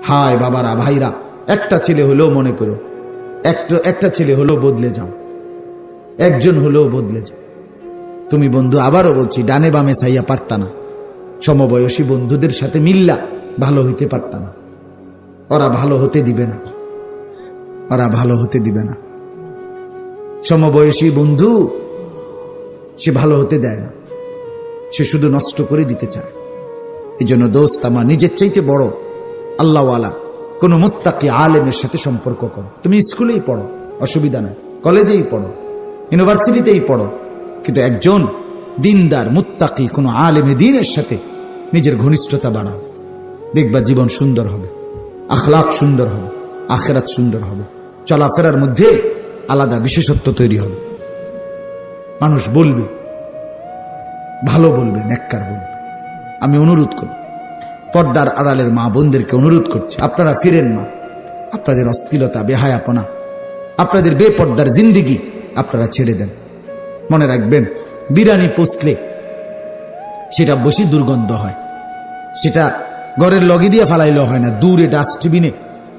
হায় বাবারা, ভাইরা, একটা ছেলে হলেও মনে করো, একটা ছেলে হলেও বদলে যাও, একজন হলেও বদলে যাও। তুমি বন্ধু, আবারও বলছি, ডানে বামে চাইয়া পারতা না, সমবয়সী বন্ধুদের সাথে মিল্লা ভালো হইতে পারতা না। ওরা ভালো হতে দিবে না, ওরা ভালো হতে দিবে না। সমবয়সী বন্ধু সে ভালো হতে দেয় না, সে শুধু নষ্ট করে দিতে চায়। এই জন্য দোস্ত আমার, নিজের চাইতে বড় আল্লাহওয়ালা কোন মুত্তাকি আলেমের সাথে সম্পর্ক করো। তুমি স্কুলেই পড়ো, অসুবিধা নাই, কলেজেই পড়ো, ইউনিভার্সিটিতেই পড়ো, কিন্তু একজন দিনদার মুত্তাকি কোন আলেমে দ্বীনের সাথে নিজের ঘনিষ্ঠতা বাড়াও। দেখবা জীবন সুন্দর হবে, আখলাক সুন্দর হবে, আখিরাত সুন্দর হবে, চলাফেরার মধ্যে আলাদা বিশেষত্ব তৈরি হবে। মানুষ বলবে, ভালো বলবে, নেককার বলবে। আমি অনুরোধ করি, পর্দার আড়ালের মা বোনদেরকে অনুরোধ করছি, আপনারা ফিরেন না। আপনাদের অশ্লীলতা, বেহায়াপনা, আপনাদের বেপর্দার জিন্দিগি আপনারা ছেড়ে দেন। মনে রাখবেন, বিরিয়ানি পচলে সেটা বেশি দুর্গন্ধ হয়, সেটা ঘরের লগে দিয়ে ফালাইলে হয় না, দূরে ডাস্টবিনে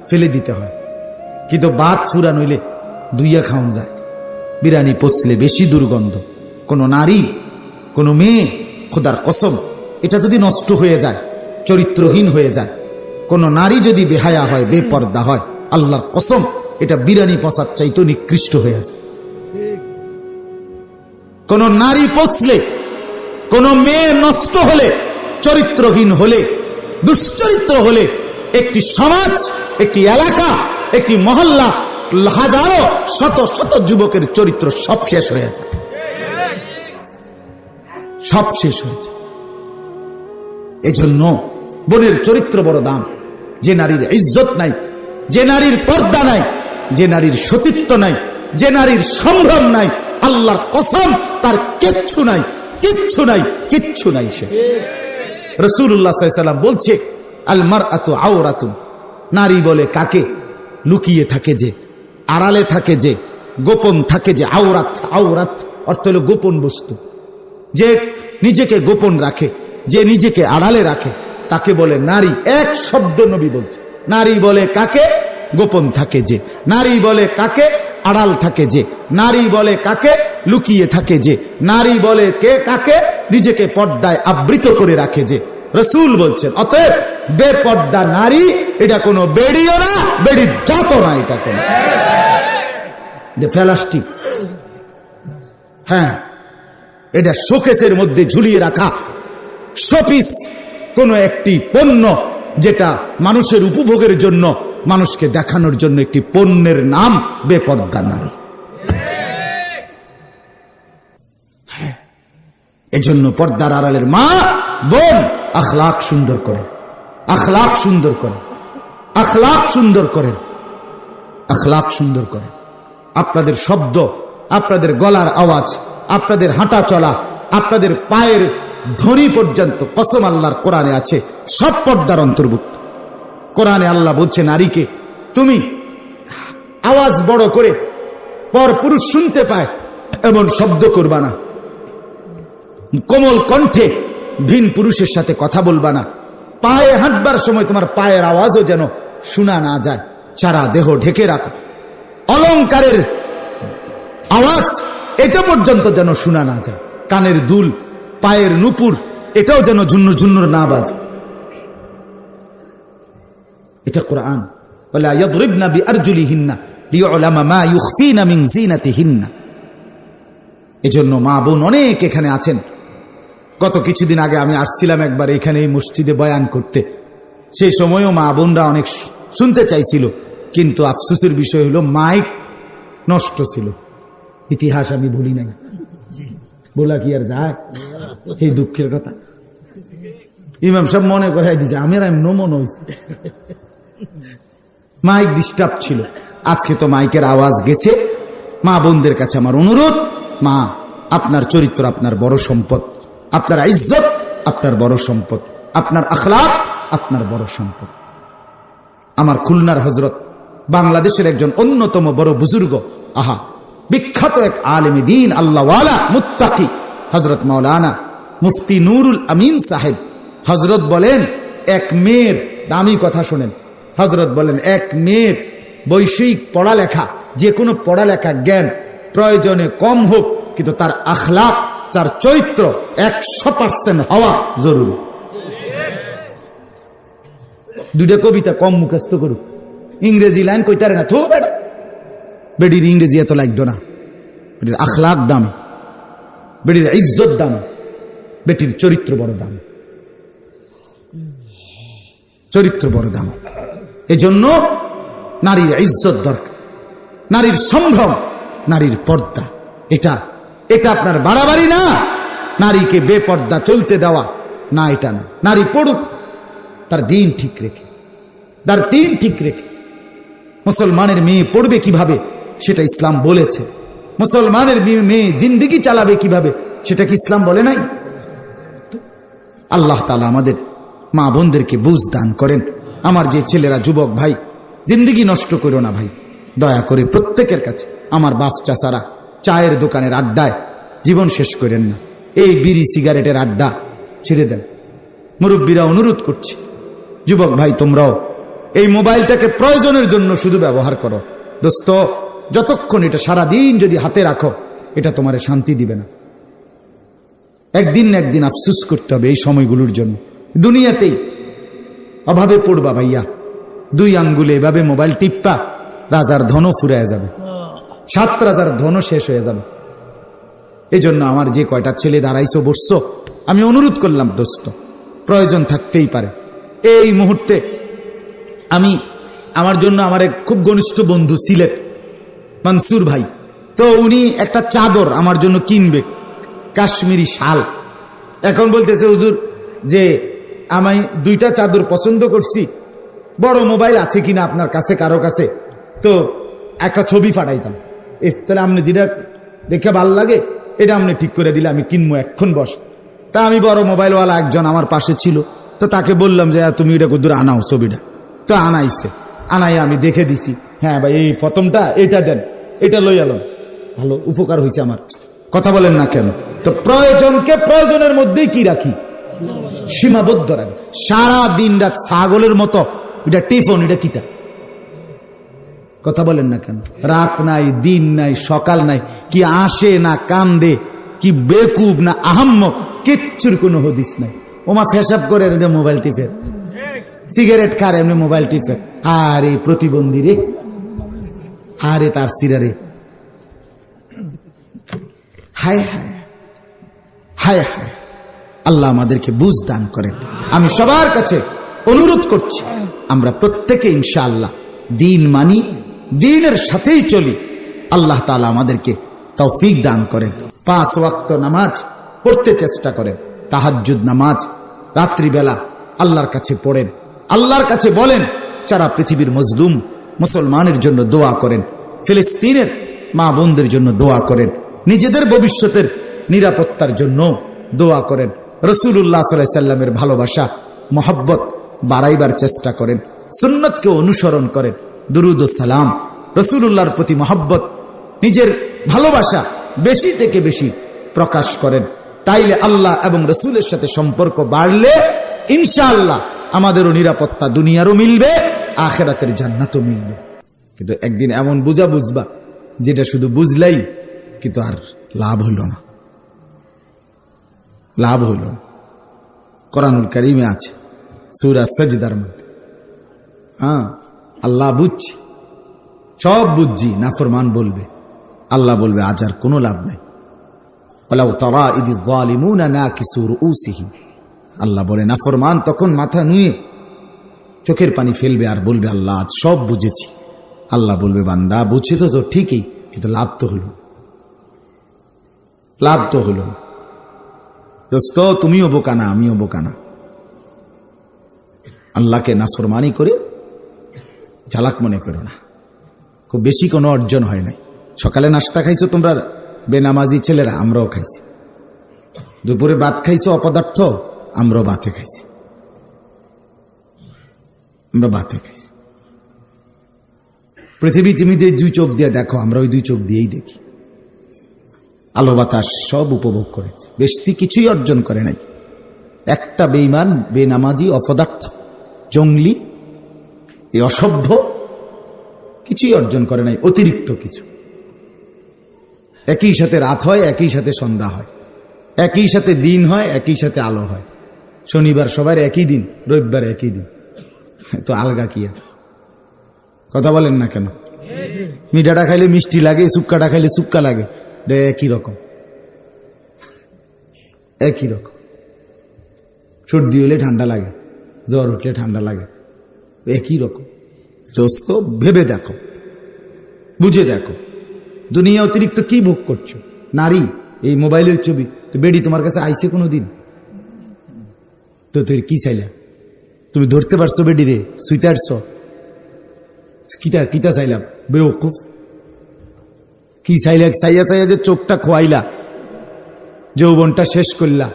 ফেলে দিতে হয়। কিন্তু ভাত ফুরান হইলে দুইয়া খাওয়া যায়। বিরিয়ানি পচলে বেশি দুর্গন্ধ। কোন নারী, কোন মেয়ে, খোদার কসম, এটা যদি নষ্ট হয়ে যায়, চরিত্রহীন হয়ে যায়, কোন নারী যদি বেহায়া হয়, বেপর্দা হয়, আল্লাহর কসম, এটা বিরিয়ানি পচার চাইতে নিকৃষ্ট হয়ে যায়। কোন নারী পচলে, কোন মেয়ে নষ্ট হলে, চরিত্রহীন হলে, দুশ্চরিত্র হলে, একটি সমাজ, একটি এলাকা, একটি মহল্লা, হাজারো শত শত যুবকের চরিত্র সব শেষ হয়ে যায়, সব শেষ হয়ে যায়। এজন্য বোনের চরিত্র বড় দাম। যে নারীর ইজ্জত নাই, যে নারীর পর্দা নাই, যে নারীর সতীত্ব নাই, যে নারীর সম্ভ্রম নাই, আল্লাহর কসম তার কিচ্ছু নাই, কিচ্ছু নাই, কিচ্ছু নাই। সে রাসূলুল্লাহ সাল্লাল্লাহু আলাইহি ওয়াসাল্লাম বলছে, আল মারআতু আওরাতুন, নারী বলে কাকে? লুকিয়ে থাকে যে, আড়ালে থাকে যে, গোপন থাকে যে। আওরাত, আওরাত অর্থ হলো গোপন বস্তু। যে নিজেকে গোপন রাখে, যে নিজেকে আড়ালে রাখে, তাকে বলে নারী। এক শব্দ নবী বলছে। নারী বলে কাকে? গোপন থাকে যে। নারী বলে কাকে? আড়াল থাকে যে। নারী বলে কাকে? লুকিয়ে থাকে যে। নারী বলে কে কাকে? নিজেকে পর্দায় আবৃত করে রাখে যে। রাসূল বলছেন, অতএব বেপর্দা নারী এটা কোনো বেড়িও না, বেড়ির জাত না, এটা কোনো প্লাস্টিক। হ্যাঁ, এটা শোকেসের মধ্যে ঝুলিয়ে রাখা শোপিস, কোন একটি পণ্য, যেটা মানুষের উপভোগের জন্য, মানুষকে দেখানোর জন্য একটি পণ্যের নাম বেপর্দা নারী। এজন্য পর্দার আড়ালের মা বোন আখলাক সুন্দর করেন, আখলাক সুন্দর করেন, আখলাক সুন্দর করেন, আখলাক সুন্দর করেন। আপনাদের শব্দ, আপনাদের গলার আওয়াজ, আপনাদের হাঁটা চলা, আপনাদের পায়ের ধ্বনি পর্যন্ত কসম আল্লাহর কোরআনে আছে, সব পর্দার অন্তর্ভুক্ত। কোরআনে আল্লাহ বলছে নারীকে, তুমি আওয়াজ বড় করে পর পুরুষ শুনতে পায় এমন শব্দ করবা না, কোমল কণ্ঠে ভিন পুরুষের সাথে কথা বলবা না, পায়ে হাঁটবার সময় তোমার পায়ের আওয়াজও যেন শোনা না যায়, সারা দেহ ঢেকে রাখো, অলংকারের আওয়াজ এটা পর্যন্ত যেন শোনা না যায়, কানের দুল, পায়ের নুপুর এটাও যেন ঝুন্নুর ঝুন্নুর না বাজে। এটা কোরআন। ওয়ালা ইয়াদরিবনা বিআরজুলিহিন্না লিয়ুলামা মা ইউখফিনা মিন যিনাতিহিন্না। এজন্য মা বোন অনেক এখানে আছেন। গত কিছুদিন আগে আমি আসছিলাম একবার এখানে এই মসজিদে বয়ান করতে, সেই সময়ও মা বোনরা অনেক শুনতে চাইছিল, কিন্তু আফসোসের বিষয় হলো মাইক নষ্ট ছিল। ইতিহাস আমি ভুলি নাই, বলা কি আর যায়, এই দুঃখের কথা। ইমাম সাহেব মনে করাই দিচ্ছে, আমার মনে হয়েছে মাইক ডিস্টার্ব ছিল। আজকে তো মাইকের আওয়াজ গেছে। মা বোনদের কাছে আমার অনুরোধ, মা আপনার চরিত্র আপনার বড় সম্পদ, আপনার ইজ্জত আপনার বড় সম্পদ, আপনার আখলাক আপনার বড় সম্পদ। আমার খুলনার হযরত, বাংলাদেশের একজন অন্যতম বড় বুজুর্গ, আহা বিখ্যাত এক আলেমে দ্বীন, আল্লাহওয়ালা, মুত্তাকি, হযরত মাওলানা মুফতি নুরুল আমিন সাহেব হযরত বলেন, এক মেয়ের, দামি কথা শোনেন, হযরত বলেন, এক মেয়ের বৈষয়িক পড়ালেখা, যে কোনো পড়ালেখা জ্ঞান প্রয়োজনে কম হোক, কিন্তু তার আখলাক, তার চরিত্র 100% হওয়া জরুরি। দুইটা কবিতা কম মুখস্থ করুক, ইংরেজি লাইন কইতারে না, থো বেটা, বেডির ইংরেজি এত লাগতো না, বেটির আখলাক দামি, বেটির ইজ্জত দামি, বেটির চরিত্র বড় দামি, চরিত্র বড় দামি। এজন্য নারীর ইজ্জত দরকার, নারীর সম্ভ্রম, নারীর পর্দা। এটা এটা আপনার বাড়াবাড়ি না, নারীকে বেপর্দা চলতে দেওয়া না, এটা না। নারী পড়ুক তার দিন ঠিক রেখে, তার দিন ঠিক রেখে। মুসলমানের মেয়ে পড়বে কিভাবে সেটা ইসলাম বলেছে। মুসলমানের মেয়ে জিন্দেগি চালাবে কিভাবে সেটা কি ইসলাম বলে নাই? আল্লাহ তাআলা আমাদের মা বোনদেরকে বুঝ দান করেন। আমার যে ছেলেরা, যুবক ভাই, জিন্দেগি নষ্ট করো না ভাই, দয়া করে প্রত্যেকের কাছে। আমার বাপ চাচারা চায়ের দোকানের আড্ডায় জীবন শেষ করেন না, এই বিড়ি সিগারেটের আড্ডা ছেড়ে দেন। মুরব্বীরা অনুরোধ করছি, যুবক ভাই তোমরাও এই মোবাইলটাকে প্রয়োজনের জন্য শুধু ব্যবহার করো। দোস্ত, যতক্ষণ এটা সারাদিন যদি হাতে রাখো, এটা তোমার শান্তি দিবে না। একদিন না একদিন আফসুস করতে হবে এই সময়গুলোর জন্য। দুনিয়াতেই অভাবে পড়বা ভাইয়া, 2 আঙ্গুলে এভাবে মোবাইল টিপ্পা রাজার ধনও ফুরায় যাবে, 7 রাজার ধনও শেষ হয়ে যাবে। এই জন্য আমার যে কয়টা ছেলে দাঁড়াইছো, বসছো, আমি অনুরোধ করলাম, দোস্ত প্রয়োজন থাকতেই পারে। এই মুহূর্তে আমি আমার জন্য আমার এক খুব ঘনিষ্ঠ বন্ধু সিলেট মনসুর ভাই, তো উনি একটা চাদর আমার জন্য কিনবে, কাশ্মীরি শাল। এখন বলতেছে, হুজুর যে আমি 2টা চাদর পছন্দ করছি, বড় মোবাইল আছে কিনা আপনার কাছে, কারো কাছে, তো একটা ছবি পাঠাইতাম, তাহলে আপনি যেটা দেখে ভাল লাগে এটা আপনি ঠিক করে দিলে আমি কিনবো, এক্ষণ বস। তা আমি বড় মোবাইলওয়ালা একজন আমার পাশে ছিল, তো তাকে বললাম যে তুমি এটা কদ্দুর আনাও ছবিটা। তো আনাইছে, আনাই আমি দেখে দিছি, হ্যাঁ ভাই এই প্রথমটা এটা দেন, এটা লই আলো, ভালো উপকার হয়েছে আমার। কথা বলেন না কেন? তো প্রয়োজনকে প্রয়োজনের মধ্যেই কি রাখি, সীমাবদ্ধ রাখি। সারা দিন রাত ছাগলের মতো এটা টিফন, এটা কিতা, কথা বলেন না কেন? রাত নাই, দিন নাই, সকাল নাই, কি আসে না কান্দে, কি বেকুব না আহাম্মক, কিচ্ছুর কোনো হদিস নাই। ওমা পেশাব করে মোবাইল টিপে, সিগারেট খার এমনি মোবাইল টিপে, আরে প্রতিবন্ধী রে, আরে তার সিরারে, হায় হায় হায় হায়। আল্লাহ আমাদেরকে বুঝ দান করেন। আমি সবার কাছে অনুরোধ করছি, আমরা প্রত্যেকে ইনশাআল্লাহ দিন মানি, দিনের সাথেই চলি। আল্লাহ তাআলা আমাদেরকে তৌফিক দান করেন। 5 ওয়াক্ত নামাজ পড়তে চেষ্টা করেন, তাহাজ্জুদ নামাজ রাত্রিবেলা আল্লাহর কাছে পড়েন, আল্লাহর কাছে বলেন, সারা পৃথিবীর মজলুম মুসলমানের জন্য দোয়া করেন, ফিলিস্তিনের মা বোনদের জন্য দোয়া করেন, নিজেদের ভবিষ্যতের নিরাপত্তার জন্য দোয়া করেন, রাসূলুল্লাহ সাল্লাল্লাহু আলাইহি সাল্লামের ভালোবাসা মহব্বত বাড়াইবার চেষ্টা করেন, সুন্নতকে অনুসরণ করেন, দুরুদ ও সালাম, রাসূলুল্লাহর প্রতি মহব্বত, নিজের ভালোবাসা বেশি থেকে বেশি প্রকাশ করেন। তাইলে আল্লাহ এবং রাসূলের সাথে সম্পর্ক বাড়লে ইনশাআল্লাহ আমাদেরও নিরাপত্তা দুনিয়ারও মিলবে, আখিরাতের জান্নাতও মিলবে। কিন্তু একদিন এমন বুঝবা যেটা শুধু বুঝলাই কিন্তু আর লাভ হইল না, লাভ হইল না। কোরআনুল কারীমে আছে সূরা সাজদার মধ্যে, হ্যাঁ আল্লাহ বুঝছি, সব বুঝছি, নাফরমান বলবে, আল্লাহ বলবে আজ আর কোনো লাভ নাই। ওয়ালাউ তারা ইদিয যালিমুনা নাকিসু রুউসিহিম, আল্লাহ বলে নাফরমান তখন মাথা নুয়ে চোখের পানি ফেলবে আর বলবে আল্লাহ আজ সব বুঝেছি। আল্লাহ বলবে বান্দা বুঝছে তো ঠিকই, কিন্তু লাভ তো হলো, লাভ তো হলো। দোস্ত তুমিও বোকা না, আমিও বোকা না। আল্লাহকে নাফরমানি করে চালাক মনে করো না, খুব বেশি কোনো অর্জন হয় নাই। সকালে নাস্তা খাইছো তোমরা বেনামাজি ছেলেরা, আমরাও খাইছি। দুপুরে ভাত খাইছো অপদার্থ, আমরাও ভাতে খাইছি, আমরা ভাতে খাইছি। পৃথিবী তুমি যে 2 চোখ দিয়ে দেখো, আমরা ওই 2 চোখ দিয়েই দেখি। আলো বাতাস সব উপভোগ করেছে, বেশি কিছুই অর্জন করে নাই। একটা বেঈমান, বেনামাজি, অপদার্থ, জঙ্গলি, এই অসভ্য কিছুই অর্জন করে নাই, অতিরিক্ত কিছু। একই সাথে রাত হয়, একই সাথে সন্ধ্যা হয়, একই সাথে দিন হয়, একই সাথে আলো হয়। শনিবার সবার একই দিন, রবিবার একই দিন, তো আলগা কি আর? কথা বলেন না কেন? মিঠাটা খাইলে মিষ্টি লাগে, সুক্কাটা খাইলে সুক্কা লাগে, একই রকম, একই রকম। সর্দি হলে ঠান্ডা লাগে, জ্বর উঠলে ঠান্ডা লাগে, একই রকম। দোস্ত ভেবে দেখো, বুঝে দেখো, দুনিয়া অতিরিক্ত কি ভোগ করছো? নারী, এই মোবাইলের ছবি, তো বেডি তোমার কাছে আইছে কোনো দিন? তো তুই কি চাইলা? তুমি ধরতে পারছো বেডি রে? সুইতে আসছ? কিতা কিতা চাইলাম? বেওকুফ কি চাইলা? চাইয়া চাইয়া যে চোখটা খোয়াইলা, যৌবনটা শেষ করলা,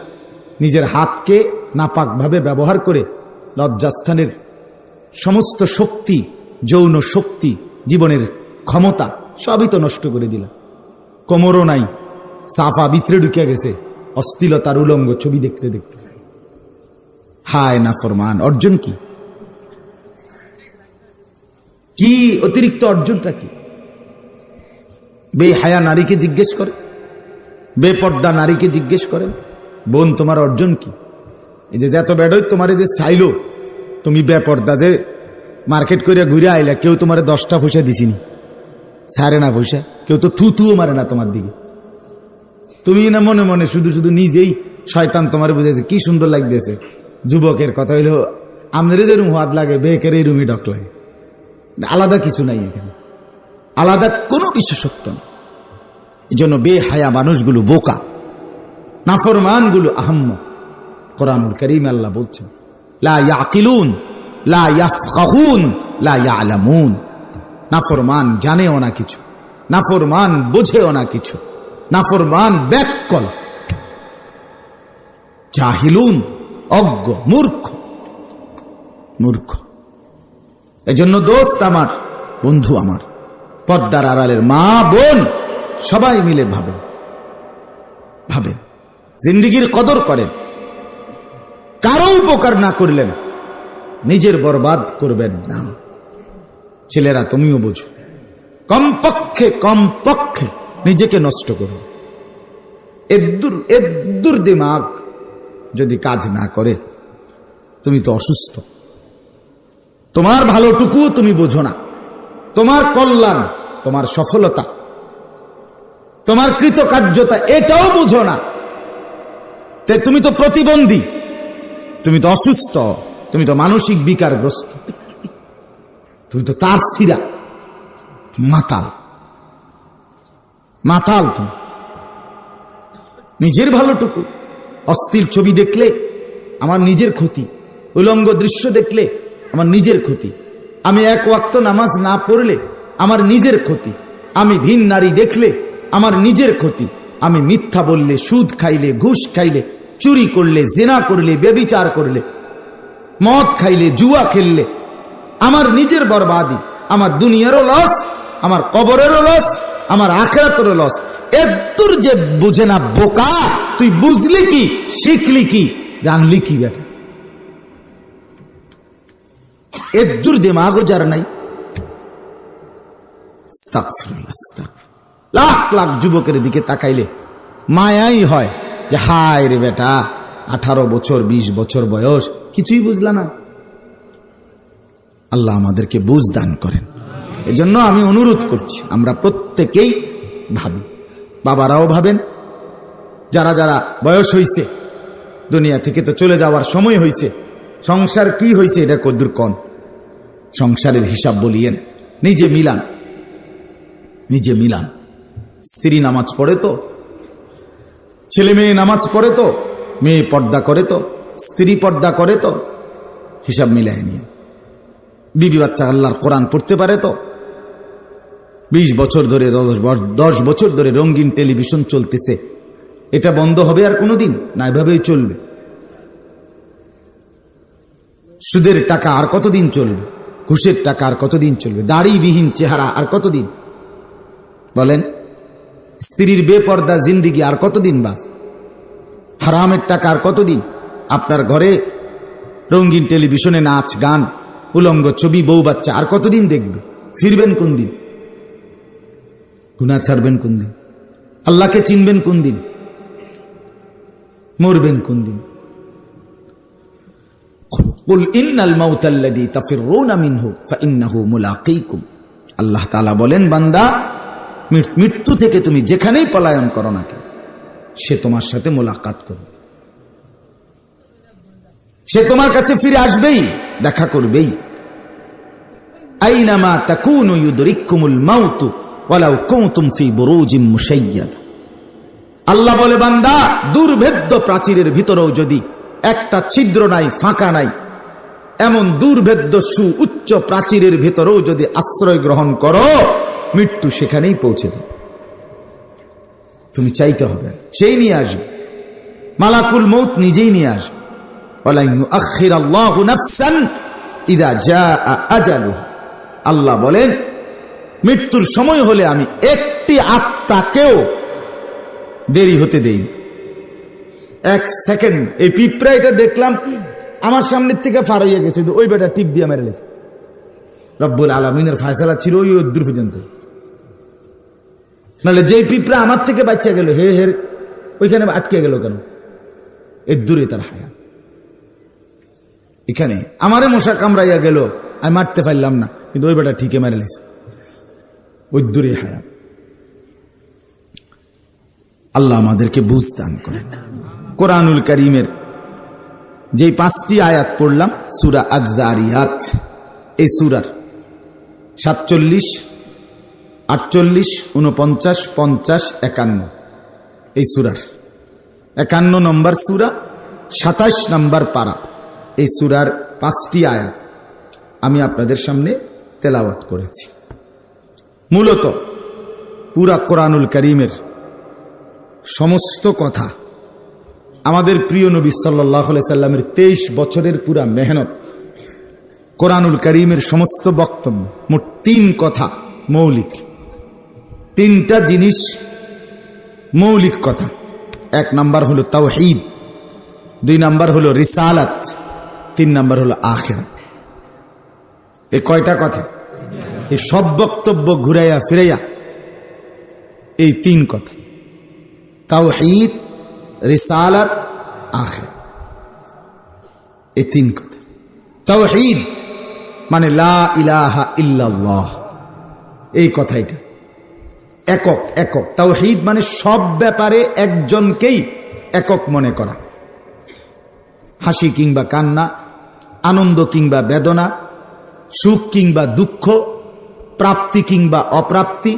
নিজের হাতকে নাপাক ভাবে ব্যবহার করে লজ্জাস্থানের সমস্ত শক্তি, যৌন শক্তি, জীবনের ক্ষমতা সবই তো নষ্ট করে দিলা। কোমরও নাই, সাফা ভিতরে ঢুকে গেছে, অশ্লীলতার উলঙ্গ ছবি দেখতে দেখতে। হায় নাফরমান, অর্জন কি? কি অতিরিক্ত অর্জনটা কি? বেহায়া নারীকে জিজ্ঞেস করে, বেপর্দা নারীকে জিজ্ঞেস করেন, বোন তোমার অর্জন কি? এই যে যত বেড়ই তোমার যে চাইলো, তুমি বেপর্দা যে মার্কেট করে ঘুরে আইলা, কেউ তোমার 10টা পয়সা দিছিনি, সারে না পয়সা, কেউ তো থুও মারে না তোমার দিকে। তুমি না মনে মনে শুধু শুধু নিজেই শয়তান তোমার বুঝেছে কি সুন্দর লাগতেছে। যুবকের কথা হইলো, আমাদের যে রুম হাত লাগে, বেকের এই রুমই ডক লাগে, আলাদা কিছু নাই এখানে, আলাদা কোনো বিশেষত্ব না। এই জন্য বেহায়া মানুষগুলো বোকা, নাফরমানগুলো আহাম্মক। কোরআনুল কারীম আল্লাহ বলছেন, লা ইয়াকিলুন লা ইয়াফকাহুন লা ইয়ালামুন। নাফরমান জানেও না কিছু, নাফরমান বোঝেও না কিছু, নাফরমান ব্যাককল, জাহিলুন, অজ্ঞ, মূর্খ, মূর্খ। এজন্য দোস্ত আমার, বন্ধু আমার, পর্দার আড়ালের মা বোন সবাই মিলে ভাবেন, ভাবেন, জিন্দেগির কদর করেন। কারো উপকার না করলেন নিজের বরবাদ করবেন না। ছেলেরা তুমিও বোঝো, কমপক্ষে কমপক্ষে নিজেকে নষ্ট করো। এদ্দুর দিমাগ যদি কাজ না করে, তুমি তো অসুস্থ। তোমার ভালোটুকু তুমি বোঝো না, তোমার কল্যাণ, তোমার সফলতা, তোমার কৃতকার্যতা এটাও বুঝো না। তুমি তো প্রতিবন্ধী, তুমি তো অসুস্থ, তুমি তো মানসিক বিকারগ্রস্ত, তুমি তো তার ছিঁড়া, মাতাল, মাতাল। তুমি নিজের ভালোটুকু, অস্থির ছবি দেখলে আমার নিজের ক্ষতি, উলঙ্গ দৃশ্য দেখলে আমার নিজের ক্ষতি, আমি এক ওয়াক্ত নামাজ না পড়লে আমার নিজের ক্ষতি, আমি ভিন নারী দেখলে আমার নিজের ক্ষতি, আমি মিথ্যা বললে, সুদ খাইলে, ঘুষ খাইলে, চুরি করলে, জেনা করলে, ব্যভিচার করলে, মদ খাইলে, জুয়া খেললে আমার নিজের বরবাদি, আমার দুনিয়ারও লস, আমার কবরেরও লস, আমার আখিরাতেরও লস। এদ্দুর যে বুঝে না বোকা, তুই বুঝলি কি, শিখলি কি, জানলি কি? বেটা এদ্দুর দিমাগও যার নাই। লাখ লাখ যুবকের দিকে তাকাইলে মায়াই হয় যে হায় রে বেটা, 18 বছর 20 বছর বয়স, কিছুই বুঝলা না। আল্লাহ আমাদেরকে বুঝ দান করেন। এজন্য আমি অনুরোধ করছি, আমরা প্রত্যেকেই ভাবি, বাবারাও ভাবেন, যারা যারা বয়স হইছে, দুনিয়া থেকে তো চলে যাওয়ার সময় হইছে, সংসার কি হইছে এটা কদ্দুর কন, সংসারের হিসাব বলিয়েন, নিজে মিলান, নিজে মিলান। স্ত্রী নামাজ পড়ে তো, ছেলে মেয়ে নামাজ পড়ে তো, মেয়ে পর্দা করে তো, স্ত্রী পর্দা করে তো, হিসাব মিলাই নিয়ে। বিবি বাচ্চা আল্লাহর কোরআন পড়তে পারে তো। 20 বছর ধরে, 10 বছর ধরে রঙিন টেলিভিশন চলতেছে, এটা বন্ধ হবে আর কোনোদিন না? এভাবেই চলবে। সুদের টাকা আর কতদিন চলবে? ঘুষের টাকা আর কতদিন চলবে? দাড়িবিহীন চেহারা আর কতদিন? বলেন, স্ত্রীর বেপর্দা জিন্দিগি আর কতদিন? বা হারামের টাকা আর কতদিন? আপনার ঘরে রঙিন টেলিভিশনে নাচ গান, উলঙ্গ ছবি, বউ বাচ্চা আর কতদিন দেখবে? ফিরবেন কোন দিন? গুনাহ ছাড়বেন কোন দিন? আল্লাহকে চিনবেন কোন দিন? মরবেন কোন দিন? কুল ইন্নাল মাউতাল্লাযী তাফিররুনা মিনহু ফাইন্নাহু মুলাকীকুম। আল্লাহ তাআলা বলেন, বান্দা, মৃত্যু থেকে তুমি যেখানেই পলায়ন করো না কেন, সে তোমার সাথে মোলাকাত করবে, সে তোমার কাছে ফিরে আসবেই, দেখা করবেই। আইনামা তাকুনু ইউদরিকুমুল মাউতু ওয়ালাউ কুনতুম ফি বুরুজিম মুশাইয়াদা। আল্লাহ বলে, বান্দা, দুর্ভেদ্য প্রাচীরের ভিতরেও যদি একটা ছিদ্র নাই, ফাঁকা নাই, এমন দুর্ভেদ্য উচ্চ প্রাচীরের ভিতরেও যদি আশ্রয় গ্রহণ করো, মৃত্যু সেখানেই পৌঁছে যাবে। তুমি চাইতে হবে, সেই নিয়ে আসবে, মালাকুল মউত নিজেই নিয়ে আসবে। ওয়ালা ইউআখিরাল্লাহু নাফসান ইযা জাআ আজালুহা। আল্লাহ বলেন, মৃত্যুর সময় হলে আমি একটি আত্মাকেও দেরি হতে দেই না। এক সেকেন্ড, এই পিঁপড়া এটা দেখলাম আমার সামনের থেকে পার হইয়া গেছে, ওই বেটা টিপ দিয়ে মেরে লেছে। রব্বুল আলামিনের ফয়সালা ছিল ওই দূর পর্যন্ত। নাহলে যেই পিঁপড়া আমার থেকে বাচ্চা গেল, হে হে ওইখানে আটকে গেল কেন? এর দূরে তার হায়া। এখানে আমারে মশা কামড়াইয়া গেল, আমি মারতে পারলাম না, কিন্তু ওই বেটা ঠিকই মেরে লেছে, ওই দূরে হায়া। আল্লাহ আমাদেরকে বুঝ দান করেন। কোরআনুল কারীমের যে 5টি আয়াত পড়লাম, সূরা আয-যারিয়াত, এই সূরার 47, 48, 49, 50, 51, এই সূরার 51 নম্বর সূরা, 27 নম্বর পারা, এই সূরার 5টি আয়াত আমি আপনাদের সামনে তেলাওয়াত করেছি। মূলত পুরা কোরআনুল কারীমের সমস্ত কথা আমাদের প্রিয় নবী সাল্লাল্লাহু আলাইহি সাল্লামের 23 বছরের পুরা মেহনত, কোরআনুল কারীমের সমস্ত বক্তব্য, মোট 3 কথা মৌলিক, 3টা জিনিস মৌলিক কথা। 1 নাম্বার হলো তাওহীদ, 2 নাম্বার হলো রিসালাত, 3 নাম্বার হলো আখিরাত। এই কয়টা কথা? এই সব বক্তব্য ঘুরাইয়া ফিরাইয়া এই 3 কথা, তাওহীদ, রিসালাত, আখিরাত, এই 3 কথা। তাওহীদ মানে লা ইলাহা ইল্লাল্লাহ, এই কথাইটা একক। একক তাওহীদ মানে সব ব্যাপারে একজনকেই একক মনে করা। হাসি কিংবা কান্না, আনন্দ কিংবা বেদনা, সুখ কিংবা দুঃখ, প্রাপ্তি কিংবা অপ্রাপ্তি,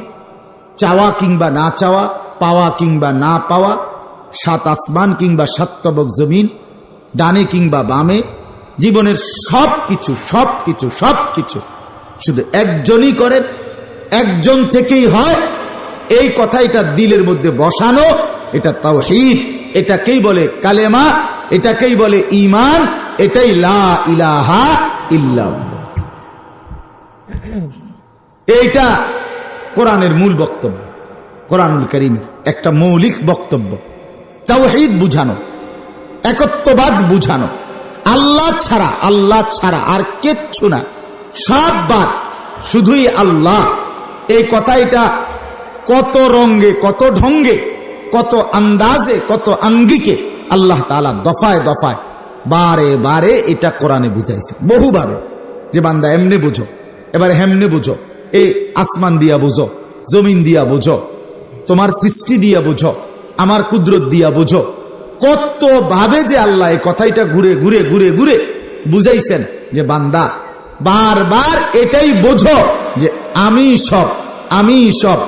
চাওয়া কিংবা না চাওয়া, পাওয়া কিংবা না পাওয়া, 7 আসমান কিংবা 7 তবক জমিন, ডানে কিংবা বামে, জীবনের সবকিছু সবকিছু সবকিছু শুধু একজনই করেন, একজন থেকেই হয়। এই কথা এটা দিলের মধ্যে বসানো, এটা তাওহীদ, এটাকেই বলে কালেমা, এটাকেই বলে ঈমান, এটাই লা ইলাহা ইল্লাল্লাহ। এইটা কোরআনের মূল বক্তব্য, কোরআনুল কারীমের একটা মৌলিক বক্তব্য। তাওহীদ বুঝানো, একত্ববাদ বুঝানো, আল্লাহ ছাড়া আর কিচ্ছু না, সব বাদ, শুধুই আল্লাহ। এই কথা এটা কত রঙ্গে, কত ঢঙ্গে, কত আন্দাজে, কত আঙ্গিকে আল্লাহ তাআলা দফায় দফায় বারে বারে এটা কোরআনে বুঝাইছে বহুভাবে, যে বান্দা এমনি বুঝো, এবার হেমনে বুঝো, এই আসমান দিয়া বুঝো, জমিন দিয়া বুঝো, তোমার সৃষ্টি দিয়া বুঝো, আমার কুদরত দিয়া বুঝো। কত ভাবে যে আল্লাহ এই কথাটা ঘুরে ঘুরে ঘুরে ঘুরে বুঝাইছেন, যে বান্দা বারবার এটাই বোঝো যে আমি সব, আমি সব,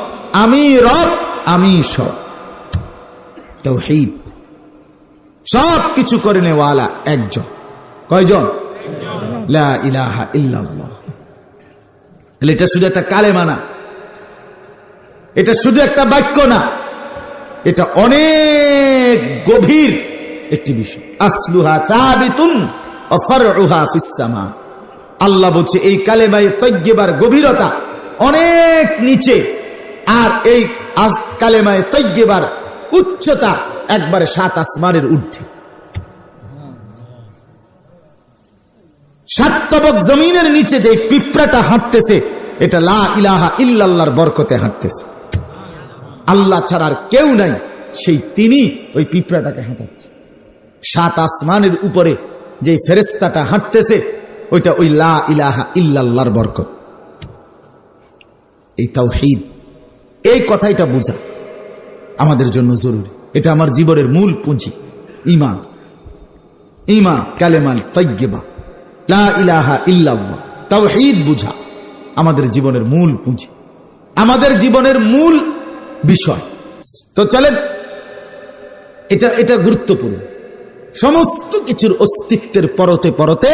আমি রব, আমি সব। তাওহীদ সব কিছু করে নেওয়ালা একজন। কয়জন? লা ইলাহা ইল্লাল্লাহ। এটা শুধু একটা কালেমা না, এটা শুধু একটা বাক্য না, এটা অনেক গভীর একটি বিষয়। আসলুহা তাবিতুন ওয়া ফারউহা ফিস সামা। আল্লাহ বলছে এই কালেমায়ে তাইয়্যিবার গভীরতা অনেক নিচে, আর এই কালেমায়ে তাইয়্যিবার উচ্চতা একবারে 7 আসমানের ঊর্ধ্বে। সাত তবক জমিনের নিচে যে পিঁপড়াটা হাঁটতেছে, এটা লা ইলাহা ইল্লাল্লাহর বরকতে হাঁটতেছে। আল্লাহ ছাড়া আর কেউ নাই, সেই তিনি ওই পিঁপড়াটাকে হাঁটাচ্ছে। সাত আসমানের উপরে যে ফেরেশতাটা হাঁটতেছে, ওইটা ওই লা ইলাহা ইল্লাল্লাহর বরকত। এই তাওহীদ, এই কথাটা বোঝা আমাদের জন্য জরুরি। এটা আমার জীবনের মূল পুঁজি, ঈমান। ঈমান কালেমাল তাইয়্যিবা, লা ইলাহা ইল্লাল্লাহ, তাওহীদ বুঝা আমাদের জীবনের মূল পুঁজি, আমাদের জীবনের মূল বিষয়। তো চলেন, এটা গুরুত্বপূর্ণ। সমস্ত কিছুর অস্তিত্বের পরতে পরতে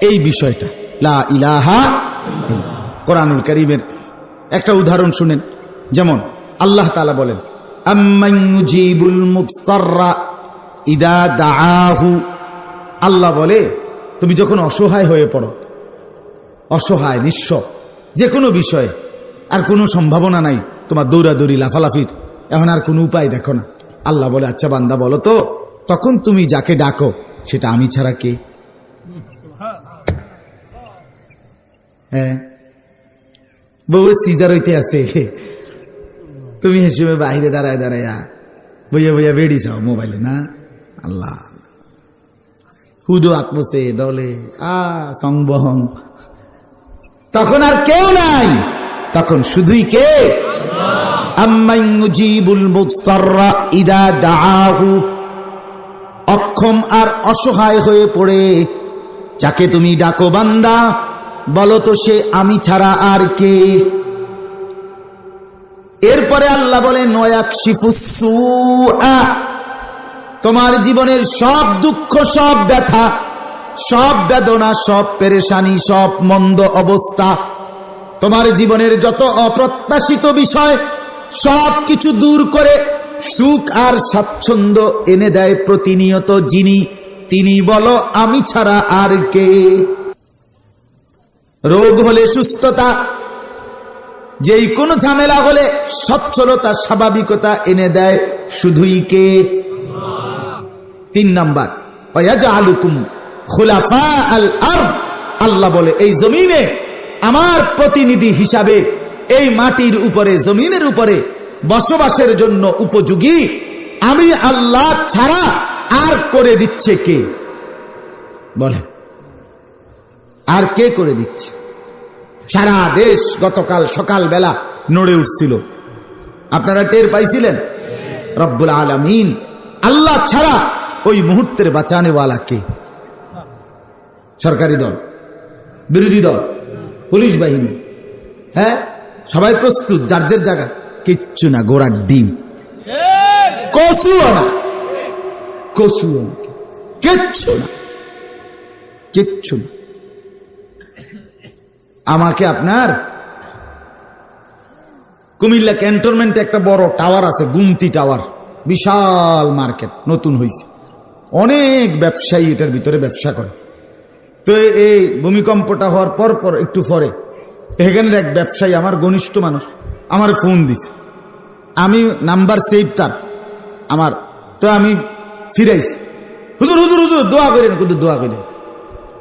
এই বিষয়টা লা ইলাহা ইল্লাল্লাহ। কোরআনুল কারীমের একটা উদাহরণ শুনেন। যেমন আল্লাহ তাআলা বলেন, আম্মান ইউজিবুল মুফতাররা ইদা দাআহু। আল্লাহ বলে, তুমি যখন অসহায় হয়ে পড়ো, অসহায় নিঃস্ব যে কোনো বিষয়ে, আর কোনো সম্ভাবনা নাই, তোমার দৌড়াদৌড়ি লাফালাফির, এখন আর কোনো উপায় দেখো না, আল্লাহ বলে, আচ্ছা বান্দা বলো তো, তখন তুমি যাকে ডাকো সেটা আমি ছাড়া কে? হ্যাঁ, বউ সিজার হইতে আছে, তুমি হিসেবে বাহিরে দাঁড়ায় দাঁড়াইয়া বইয়া বইয়া বেড়ি চাও মোবাইলে, না? আল্লাহ হুদো আত্মসে ডলে সংবহং, তখন আর কেউ নাই, তখন শুধুই কে? আম্মান ইউজিবুল মুফতাররা ইদা দাআহু। অক্ষম আর অসহায় হয়ে পড়ে যাকে তুমি ডাকো বান্দা, বলো তো সে আমি ছাড়া আর কে? এরপরে আল্লাহ বলেন, ওয়ায়াকশিফুস সুআ। তোমার জীবনের সব দুঃখ, সব ব্যথা, সব বেদনা, সব পেরেশানি, সব মন্দ অবস্থা, তোমার জীবনের যত অপ্রত্যাশিত বিষয়, সব কিছু দূর করে সুখ আর স্বাচ্ছন্দ্য এনে দেয় প্রতিনিয়ত যিনি, তিনি বলো আমি ছাড়া আর কে? রোগ হলে সুস্থতা, যেই কোনো ঝামেলা হলে সচ্ছলতা, স্বাভাবিকতা এনে দেয় শুধুই কে? 3 নাম্বার, ওয়াজআলুকুম খুলাফাআল আরদ। আল্লাহ বলে, এই জমিনে আমার প্রতিনিধি হিসাবে, এই মাটির উপরে, জমিনের উপরে বসবাসের জন্য উপযোগী আমি আল্লাহ ছাড়া আর করে দিচ্ছে কে? বলে, আর কে করে দিচ্ছে? সারা দেশ গতকাল সকালবেলা নড়ে উঠছিল, আপনারা টের পাইছিলেন? রব্বুল আলামিন আল্লাহ ছাড়া ওই মুহূর্তের বাঁচানেওয়ালা কে? সরকারি দল, বিরোধী দল, পুলিশ বাহিনী, হ্যাঁ, সবাই প্রস্তুত যার যার জায়গা। কিচ্ছু না, গোড়ার ডিম, কসুও না, কসুও না, কিচ্ছু না, কিচ্ছু না। আমাকে আপনার কুমিল্লা ক্যান্টনমেন্টে একটা বড় টাওয়ার আছে, গুমতি টাওয়ার, বিশাল মার্কেট, নতুন হয়েছে, অনেক ব্যবসায়ী এটার ভিতরে ব্যবসা করে। তো এই ভূমিকম্পটা হওয়ার পর পর একটু পরে এখানের এক ব্যবসায়ী, আমার ঘনিষ্ঠ মানুষ, আমার ফোন দিছে, আমি নাম্বার সেভ তার আমার, তো আমি ফিরাইছি, হুজুর হুজুর হুজুর দোয়া করেন, কিন্তু দোয়া করেন,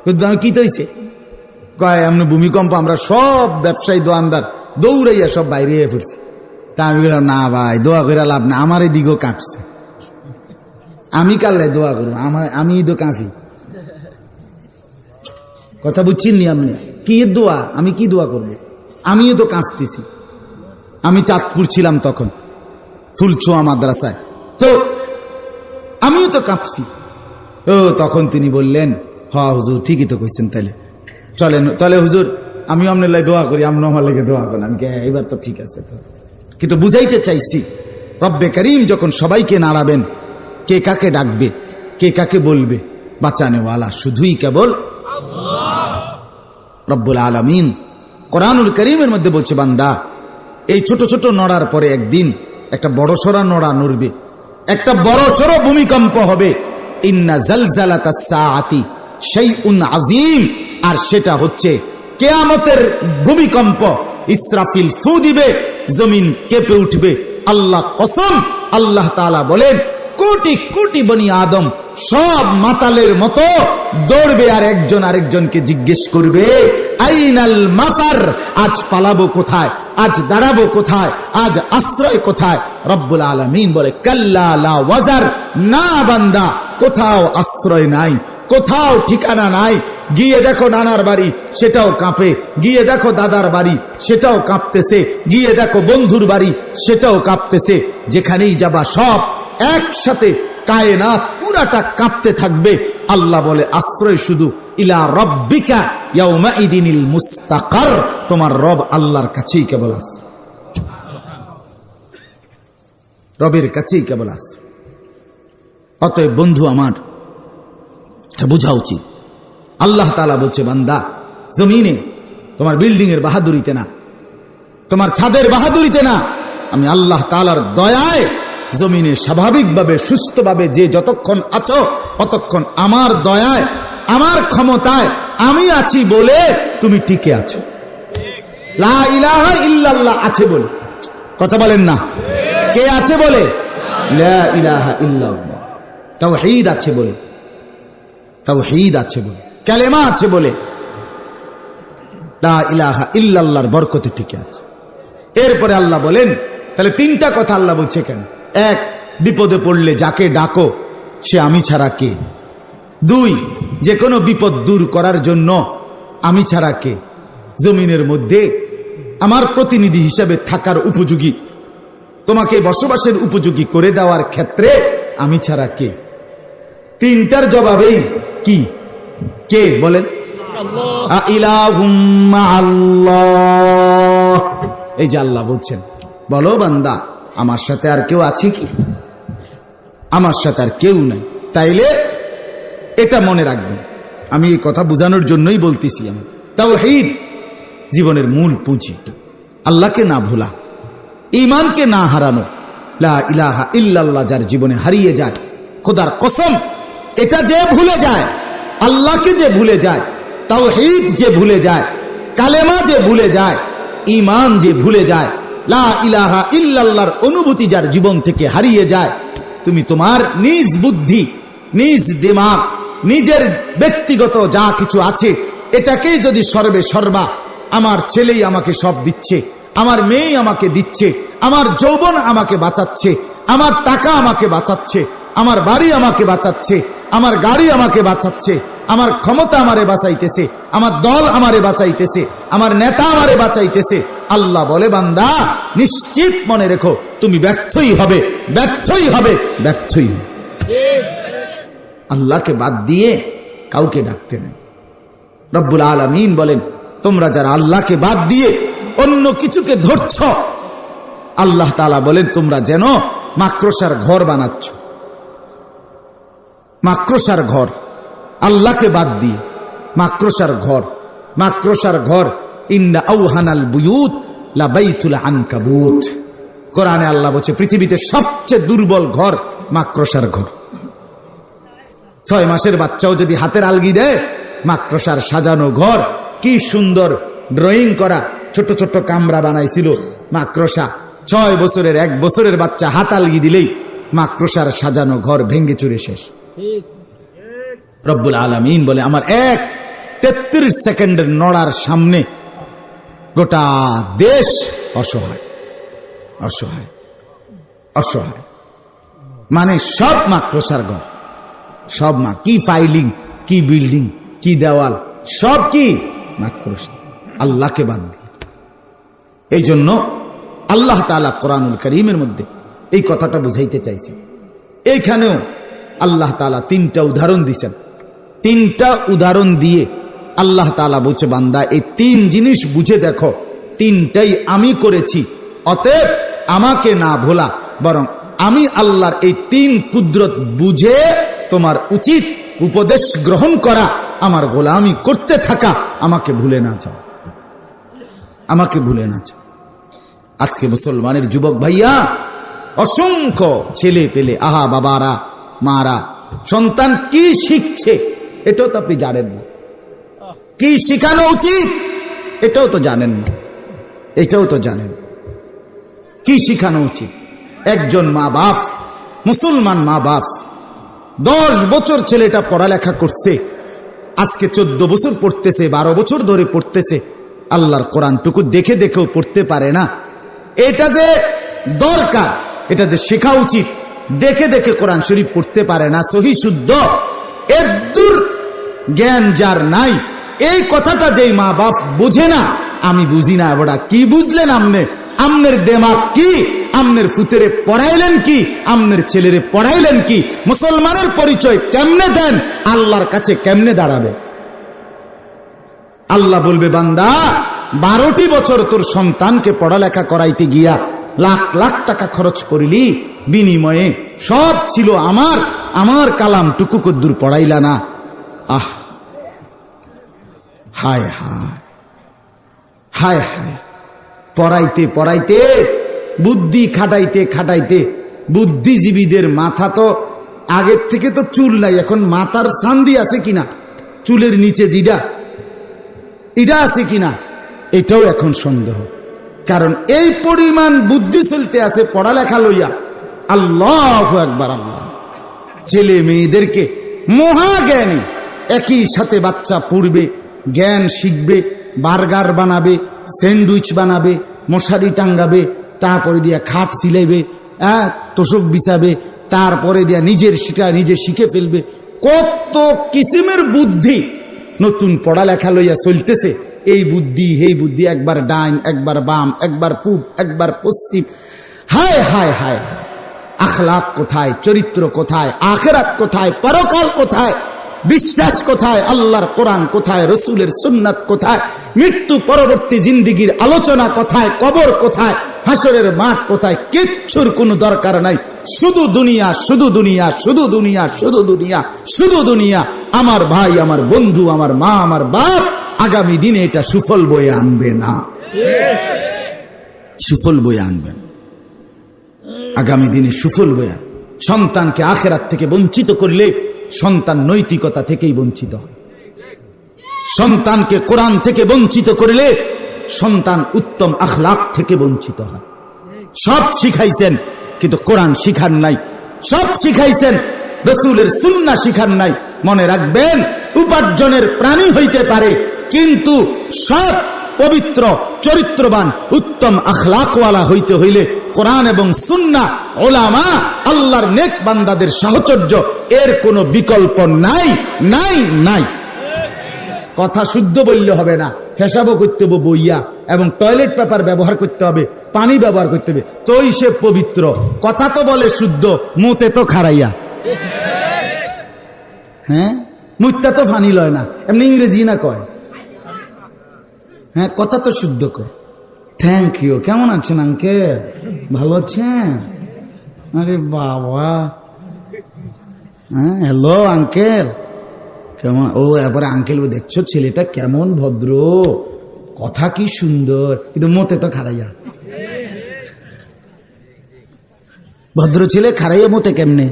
কিন্তু আমি কি তৈছে কয়, এমনি ভূমিকম্প, আমরা সব ব্যবসায়ী দোয়ানদার দৌড়াইয়া সব বাইরে ফিরছি। তা আমি বললাম, না ভাই, দোয়া করে লাভ না, আমার এদিকেও কাঁপছে, আমি কাল্লাই দোয়া করবো, আমি তো কাঁপি। কথা বুঝছেন নি আপনি? কি দোয়া, আমি কি দোয়া করবো, আমিও তো কাঁপতেছি। আমি চাঁদপুর ছিলাম তখন, ফুলছোয়া মাদ্রাসায়, তো আমিও তো কাঁপছি। ও তখন তিনি বললেন, হ্যাঁ হুজুর ঠিকই তো কইছেন, তাইলে চলেন, তাহলে হুজুর আমিও আপনার লাই দোয়া করি, আপনি আমার লেগে দোয়া করেন। আমি এইবার তো ঠিক আছে। তো কিন্তু বুঝাইতে চাইছি, রব্বে করিম যখন সবাইকে নাড়াবেন, কে কাকে ডাকবে, কে কাকে বলবে, বাঁচানেওয়ালা শুধুই কেবল রব্বুল আলামিন। কোরআনুল কারীমের মধ্যে বলছে, বান্দা এই ছোট ছোট নড়ার পরে একদিন একটা বড়সড় নড়া নড়বে, একটা বড়সড় ভূমিকম্প হবে। ইন্না জালজালাতাস সাআতি শাইউন আযীম, আর সেটা হচ্ছে কিয়ামতের ভূমিকম্প। ইসরাফিল ফু দিবে, জমিন কেঁপে উঠবে। আল্লাহ কসম, আল্লাহ তাআলা বলেন, কোটি কোটি বনি আদম সব মাতালের মতো দৌড়বে আর একজন আরেকজনকে জিজ্ঞেস করবে আইনাল মাফার, আজ পালাবো কোথায়, আজ দাঁড়াবো কোথায়, আজ আশ্রয় কোথায়। রব্বুল আলামিন বলে কাল্লা লা ওয়াজার, না বান্দা, কোথাও আশ্রয় নাই, কোথাও ঠিকানা নাই। গিয়ে দেখো নানার বাড়ি, সেটাও কাঁপে। গিয়ে দেখো দাদার বাড়ি, সেটাও কাঁপতেছে। গিয়ে দেখো বন্ধুর বাড়ি, সেটাও কাঁপতেছে। যেখানেই যাবা সব একসাথে, কায়নাত পুরাটা কাঁপতে থাকবে। আল্লাহ বলে আশ্রয় শুধু ইলা রব্বিকা ইয়াউমাইদিনিল মুস্তাকার, তোমার রব আল্লাহর কাছেই কেবল আছে, রবের কাছেই কেবল আছে। অতএব বন্ধু আমার, এটা বোঝা উচিত। আল্লাহ তাআলা বলছে বান্দা, জমিনে তোমার বিল্ডিং এর বাহাদুরিতে না, তোমার ছাদের বাহাদুরিতে না, আমি আল্লাহ তাআলার দয়ায় জমিনে স্বাভাবিকভাবে সুস্থভাবে যে যতক্ষণ আছো ততক্ষণ আমার দয়ায়, আমার ক্ষমতায় আমি আছি বলে তুমি টিকে আছো। লা ইলাহা ইল্লাল্লাহ আছে বলে, কথা বলেন না, কে আছে বলে? লা ইলাহা ইল্লাল্লাহ, তাওহীদ আছে বলে, তাওহীদ আছে বলে, কালেমা আছে বলে লা ইলাহা ইল্লাল্লাহর বরকতে টিকে আছে। এরপরে আল্লাহ বলেন, তাহলে তিনটা কথা আল্লাহ বলছে কেন? এক, বিপদে পড়লে যাকে ডাকো সে আমি ছাড়া কে। দুই, যে কোনো বিপদ দূর করার জন্য আমি ছাড়া কে, জমিনের মধ্যে আমার প্রতিনিধি হিসাবে থাকার উপযোগী, তোমাকে বসবাসের উপযোগী করে দেওয়ার ক্ষেত্রে আমি ছাড়া কে। তিনটার জবাবেই কি? কে বলেন? ইলাহুম আল্লাহ। এই যে আল্লাহ বলছেন, বলো বান্দা আমার সাথে আর কেউ আছে কি? আমার সাথে আর কেউ নাই। তাইলে এটা মনে রাখবেন, আমি এই কথা বোঝানোর জন্যই বলতেছি। আমি তাওহীদ জীবনের মূল পুঁজি, আল্লাহকে না ভোলা, ঈমানকে না হারানো। লা ইলাহা ইল্লাল্লাহ যার জীবনে হারিয়ে যায়, খোদার কসম এটা যে ভুলে যায়, আল্লাহকে যে ভুলে যায়, তাওহীদ যে ভুলে যায়, কালেমা যে ভুলে যায়, ঈমান যে ভুলে যায়, লা ইলাহা ইল্লাল্লাহর অনুভূতি যার জীবন থেকে হারিয়ে যায়, তুমি তোমার নিজ বুদ্ধি, নিজ দিমাগ, নিজের ব্যক্তিগত যা কিছু আছে এটাকেই যদি সর্বে সর্বা, আমার ছেলেই আমাকে সব দিচ্ছে, আমার মেয়েই আমাকে দিচ্ছে, আমার যৌবন আমাকে বাঁচাচ্ছে, আমার টাকা আমাকে বাঁচাচ্ছে, আমার বাড়ি আমাকে বাঁচাচ্ছে, আমার গাড়ি আমাকে বাঁচাচ্ছে, আমার ক্ষমতা আমারে বাঁচাইতেছে, আমার দল আমারে বাঁচাইতেছে, আমার নেতা আমারে বাঁচাইতেছে। আল্লাহ বলে বান্দা নিশ্চিত মনে রেখো তুমি ব্যর্থই হবে, ব্যর্থই হবে, ব্যর্থই হবে। আল্লাহকে বাদ দিয়ে কাউকে ডাকতে নেই। রব্বুল আলামিন বলেন, তোমরা যারা আল্লাহকে বাদ দিয়ে অন্য কিছুকে ধরছ, আল্লাহ তাআলা বলেন তোমরা যেন মাকড়সার ঘর বানাচ্ছ। মাকড়সার ঘর, আল্লাহকে বাদ দিয়ে মাকড়সার ঘর, মাকড়সার ঘর। ইন্না আওহানাল বুয়ুত লা বাইতুল আনকাবুত। কোরআনে আল্লাহ বলছে পৃথিবীতে সবচেয়ে দুর্বল ঘর মাকড়সার ঘর। 6 মাসের বাচ্চাও যদি হাতের আলগি দেয়, মাকড়সার সাজানো ঘর, কি সুন্দর ড্রয়িং করা, ছোট ছোট কামরা বানাইছিল মাকড়সা। 6 বছরের 1 বছরের বাচ্চা হাত আলগি দিলেই মাকড়সার সাজানো ঘর ভেঙ্গে চুরে শেষ। রব্বুল আলামিন বলে আমার 33 সেকেন্ডের নড়ার সামনে গোটা দেশ অসহায়, অসহায়, অসহায়। মানে সব মাকড়সার ঘর, সব মা, কি ফাইলিং, কি বিল্ডিং, কি দেওয়াল, সব কি মাকড়সা, আল্লাহকে বাদ দিয়ে। এই জন্য আল্লাহ তাআলা কোরআনুল কারীমের মধ্যে এই কথাটা বুঝাইতে চাইছে। এইখানেও আল্লাহ তাআলা 3টা উদাহরণ দিয়েছেন। 3টা উদাহরণ দিয়ে আল্লাহ তাআলা বলছে বান্দা এই 3 জিনিস বুঝে দেখো, 3টাই আমি করেছি। অতএব আমাকে না ভোলা, বরং আমি আল্লাহর এই 3 কুদরত বুঝে তোমার উচিত উপদেশ গ্রহণ করা, আমার গোলামি করতে থাকা, আমাকে ভুলে না যাও, আমাকে ভুলে না যাও। আজকে মুসলমানের যুবক ভাইয়া অসংখ্য ছেলে পেলে, আহা বাবারা, মারা, সন্তান কি শিখছে এটাও তো আপনি জানেন না, কি শিখানো উচিত এটাও তো জানেন না, এটাও তো জানেন কি শিখানো উচিত। একজন মা বাপ, মুসলমান মা বাপ 10 বছর ছেলেটা পড়ালেখা করছে, আজকে 14 বছর পড়তেছে, 12 বছর ধরে পড়তেছে, আল্লাহর কোরআনটুকু দেখে দেখেও পড়তে পারে না। এটা যে দরকার, এটা যে শেখা উচিত, দেখে দেখে কোরআন শরীফ পড়তে পারে না, সহি শুদ্ধ এদুর জ্ঞান যার নাই, এই কথাটা যেই মা বাপ বুঝে না, আমি বুঝি না, ওরা কি বুঝলেন আমনে? আমনের দেমাগ কি? আমনের ফুতেরে পড়াইলেন কি? আমনের ছেলেরে পড়াইলেন কি? মুসলমানের পরিচয় কেমনে দেন? আল্লাহর কাছে কেমনে দাঁড়াবে? আল্লাহ বলবে, বান্দা 12টি বছর তোর সন্তানকে পড়ালেখা করাইতে গিয়া লাখ লাখ টাকা খরচ করিলি, বিনিময়ে সব ছিল আমার কালামটুকু কদ্দুর পড়াইলা না। আহ, হায় হায় হায় হায়, পড়াইতে পড়াইতে, বুদ্ধি খাটাইতে খাটাইতে, বুদ্ধিজীবীদের মাথা তো আগের থেকে তো চুল নাই, এখন মাথার চান্দি আছে কিনা, চুলের নিচে জিডা এটা আছে কিনা, এটাও এখন সন্দেহ। কারণ এই পরিমাণ বুদ্ধি চলতে আছে পড়ালেখা লইয়া। আল্লাহু আকবার, আল্লাহ। ছেলে মেয়েদেরকে মহাজ্ঞানী, একই সাথে বাচ্চা পড়বে, জ্ঞান শিখবে, বার্গার বানাবে, স্যান্ডউইচ বানাবে, মশারি টাঙ্গাবে, তারপরে দিয়া খাট সিলাইবে, তোষক বিছাবে, তারপরে দিয়া নিজের সেটা নিজে শিখে ফেলবে। কত কিসিমের বুদ্ধি নতুন পড়ালেখা লইয়া চলতেছে। এই বুদ্ধি এই বুদ্ধি, একবার ডাইন, একবার বাম, একবার পূব, একবার পশ্চিম। হায় হায় হায়, আখলাক কোথায়, চরিত্র কোথায়, আখিরাত কোথায়, পরকাল কোথায়, বিশ্বাস কোথায়, আল্লাহর কোরআন কোথায়, রসুলের সুন্নাত কোথায়, মৃত্যু পরবর্তী জিন্দিগির আলোচনা কোথায়, কবর কোথায়, হাসরের মাঠ কোথায়, কিচ্ছুর কোনো দরকার নাই। শুধু দুনিয়া, শুধু দুনিয়া, শুধু দুনিয়া, শুধু দুনিয়া, শুধু দুনিয়া। আমার ভাই, আমার বন্ধু, আমার মা, আমার বাপ, আগামী দিনে এটা সুফল বয়ে আনবে না, সুফল বয়ে আনবেন। আগামী দিনে সুফল বয়ে আনবে। সন্তানকে আখিরাত থেকে বঞ্চিত করলে সন্তান নৈতিকতা থেকেই বঞ্চিত হয়। সন্তানকে কোরআন থেকে বঞ্চিত করলে সন্তান উত্তম আখলাক থেকে বঞ্চিত হয়। সব শিখাইছেন কিন্তু কোরআন শিখান নাই, সব শিখাইছেন রসুলের সুন্নাহ শিখান নাই। মনে রাখবেন, উপার্জনের প্রাণী হইতে পারে, কিন্তু সব পবিত্র চরিত্রবান উত্তম আখলাকওয়ালা হইতে হইলে কোরআন এবং সুন্নাহ, উলামা, আল্লাহর নেক বান্দাদের সাহচর্য, এর কোনো বিকল্প নাই, নাই, নাই। কথা শুদ্ধ বললে হবে না, ফেসাবো করতে হবে বইয়া, এবং টয়লেট পেপার ব্যবহার করতে হবে, পানি ব্যবহার করতে হবে, তোই সে পবিত্র। কথা তো বলে শুদ্ধ, মুতে তো খারাইয়া। হ্যাঁ, মুত্তা তো পানি লয় না, এমনি ইংরেজি না কয়। হ্যাঁ, কথা তো শুদ্ধ কয়। Thank you. কেমন আছেন আঙ্কেল? ভালো আছেন? আরে বাবা, হ্যাঁ, হ্যালো আঙ্কেল, কেমন? ও এবারে আঙ্কেল, দেখছো ছেলেটা কেমন ভদ্র, কথা কি সুন্দর, কিন্তু মতে তো খারাইয়া। ভদ্র ছেলে খারাইয়া মতে কেমনে?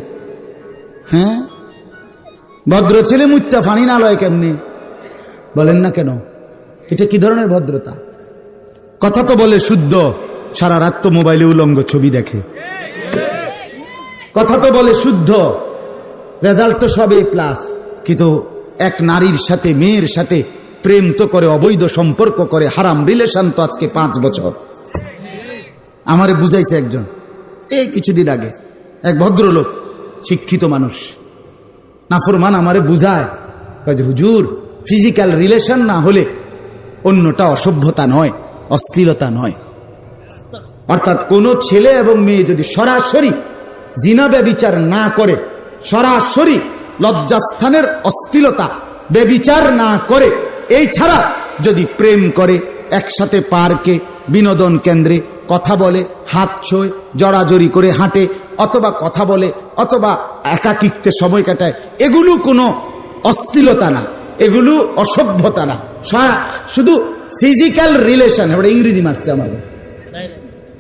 হ্যাঁ, ভদ্র ছেলে মুত্তা পানি না লয় কেমনে? বলেন না কেন? এটা কি ধরনের ভদ্রতা? কথা তো বলে শুদ্ধ, সারা রাত তো মোবাইলে উলঙ্গ ছবি দেখে। কথা তো বলে শুদ্ধ, রেজাল্ট তো সব A+, কিন্তু এক নারীর সাথে, মেয়ের সাথে প্রেম তো করে, অবৈধ সম্পর্ক করে, হারাম রিলেশন তো আজকে 5 বছর। আমারে বুঝাইছে একজন এই কিছুদিন আগে, এক ভদ্রলোক, শিক্ষিত মানুষ, নাফরমান, আমারে বুঝায়, কাজে হুজুর, ফিজিক্যাল রিলেশন না হলে অন্যটা অসভ্যতা নয়, অশ্লীলতা নয়। অর্থাৎ কোন ছেলে এবং মেয়ে যদি সরাসরি জিনা ব্যভিচার না করে, সরাসরি লজ্জাস্থানের অশ্লীলতা ব্যভিচার না করে, এই ছাড়া যদি প্রেম করে, একসাথে পার্কে, বিনোদন কেন্দ্রে কথা বলে, হাত ছোঁয়, জড়াজড়ি করে হাঁটে, অথবা কথা বলে, অথবা একাকিত্বে সময় কাটায়, এগুলো কোনো অশ্লীলতা না, এগুলো অসভ্যতা না, শুধু ফিজিক্যাল রিলেশন। ওটা ইংরেজি মারছে আমার,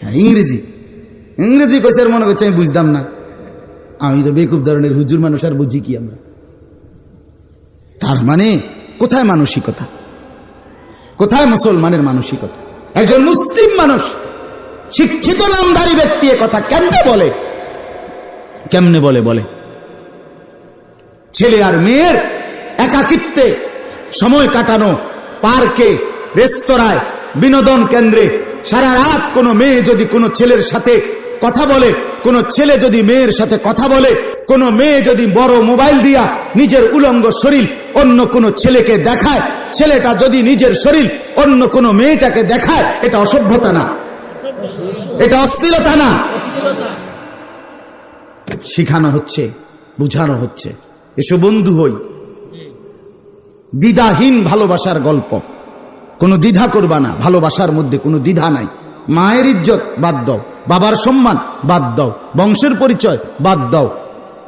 হ্যাঁ ইংরেজি কইছে, মনে করছে আমি বুঝতাম না। আমি তো বেকুব ধরনের হুজুর মানুষ, আর বুঝি কি আমরা? তার মানে কোথায় মানসিকতা, কোথায় মুসলমানের মানসিকতা? একজন মুসলিম মানুষ, শিক্ষিত নামধারী ব্যক্তি এ কথা কেমনে বলে? কেমনে বলে? বলে ছেলে আর মেয়ের একাকিত্বে সময় কাটানো, পার্কে, রেস্তোরাঁয়, বিনোদন কেন্দ্রে সারা রাত কোনো মেয়ে যদি কোনো ছেলের সাথে কথা বলে, কোনো ছেলে যদি মেয়ের সাথে কথা বলে, কোনো মেয়ে যদি বড় মোবাইল দিয়া নিজের উলঙ্গ শরীর অন্য কোনো ছেলেকে দেখায়, ছেলেটা যদি নিজের শরীর অন্য কোনো মেয়েটাকে দেখায়, এটা অসভ্যতা না, এটা অশ্লীলতা না। শিখানো হচ্ছে, বুঝানো হচ্ছে, এসো বন্ধু হই। দ্বিধাহীন ভালোবাসার গল্প, কোনো দ্বিধা করবা না, ভালোবাসার মধ্যে কোনো দ্বিধা নাই। মায়ের ইজ্জত বাদ দাও, বাবার সম্মান বাদ দাও, বংশের পরিচয় বাদ দাও,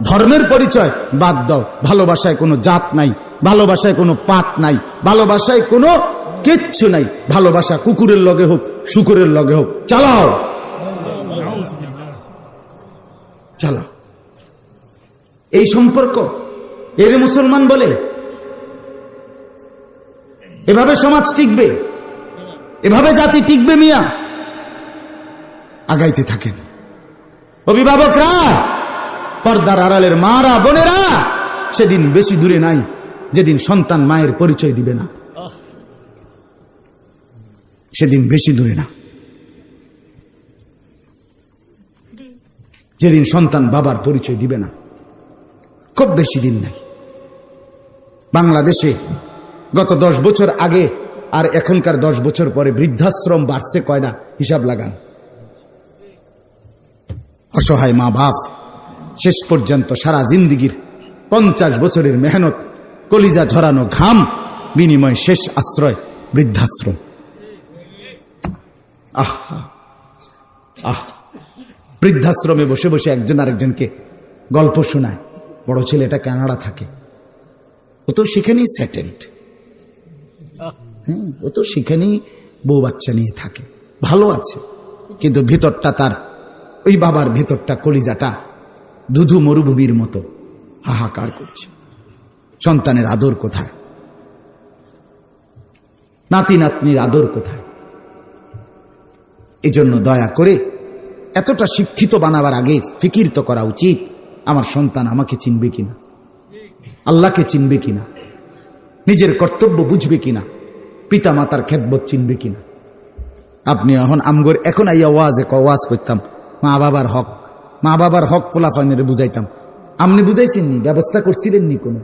ধর্মের পরিচয় বাদ দাও। ভালোবাসায় কোনো জাত নাই, ভালোবাসায় কোনো পাত নাই, ভালোবাসায় কোনো কিচ্ছু নাই। ভালোবাসা কুকুরের লগে হোক, শুকুরের লগে হোক, চালাও চালাও। এই সম্পর্ক এর মুসলমান বলে? এভাবে সমাজ টিকবে, এভাবে জাতি টিকবে? মিয়া আগাইতে থাকেন। অভিভাবকরা, পর্দার আড়ালের মারা বোনেরা, সেদিন বেশি দূরে নাই যেদিন সন্তান মায়ের পরিচয় দিবে না, সেদিন বেশি দূরে না, যেদিন সন্তান বাবার পরিচয় দিবে না, খুব বেশি দিন নাই। বাংলাদেশে গত 10 বছর আগে আর এখনকার 10 বছর পরে বৃদ্ধাশ্রম বাড়ছে কয়টা? হিসাব লাগান। অসহায় মা বাপ শেষ পর্যন্ত সারা জিন্দিগির 50 বছরের মেহনত, কলিজা ঝরানো ঘাম বিনিময় শেষ আশ্রয় বৃদ্ধাশ্রম। আহ আহ বৃদ্ধাশ্রমে বসে বসে একজন আরেকজনকে গল্প শোনায়। বড় ছেলেটা কানাডা থাকে, ও তো সেখানেই সেটেলড, ও তো সেখানেই বউ বাচ্চা নিয়ে থাকে, ভালো আছে, কিন্তু ভিতরটা তার, ওই বাবার ভিতরটা, কলিজাটা দুধু মরুভূমির মতো হাহাকার করছে। সন্তানের আদর কোথায়? নাতি নাতনির আদর কোথায়? এজন্য দয়া করে এতটা শিক্ষিত বানাবার আগে ফিকির তো করা উচিত, আমার সন্তান আমাকে চিনবে কিনা, আল্লাহকে চিনবে কিনা, নিজের কর্তব্য বুঝবে কিনা, পিতা মাতার খেদমত চিনবে কিনা। আপনি এখন আইয়া ওয়াজ করতাম মা বাবার হক, মা বাবার হক পোলাপানের বুঝাইতাম। আপনি বুঝাইছেন নি? ব্যবস্থা করছিলেন নি কোনো?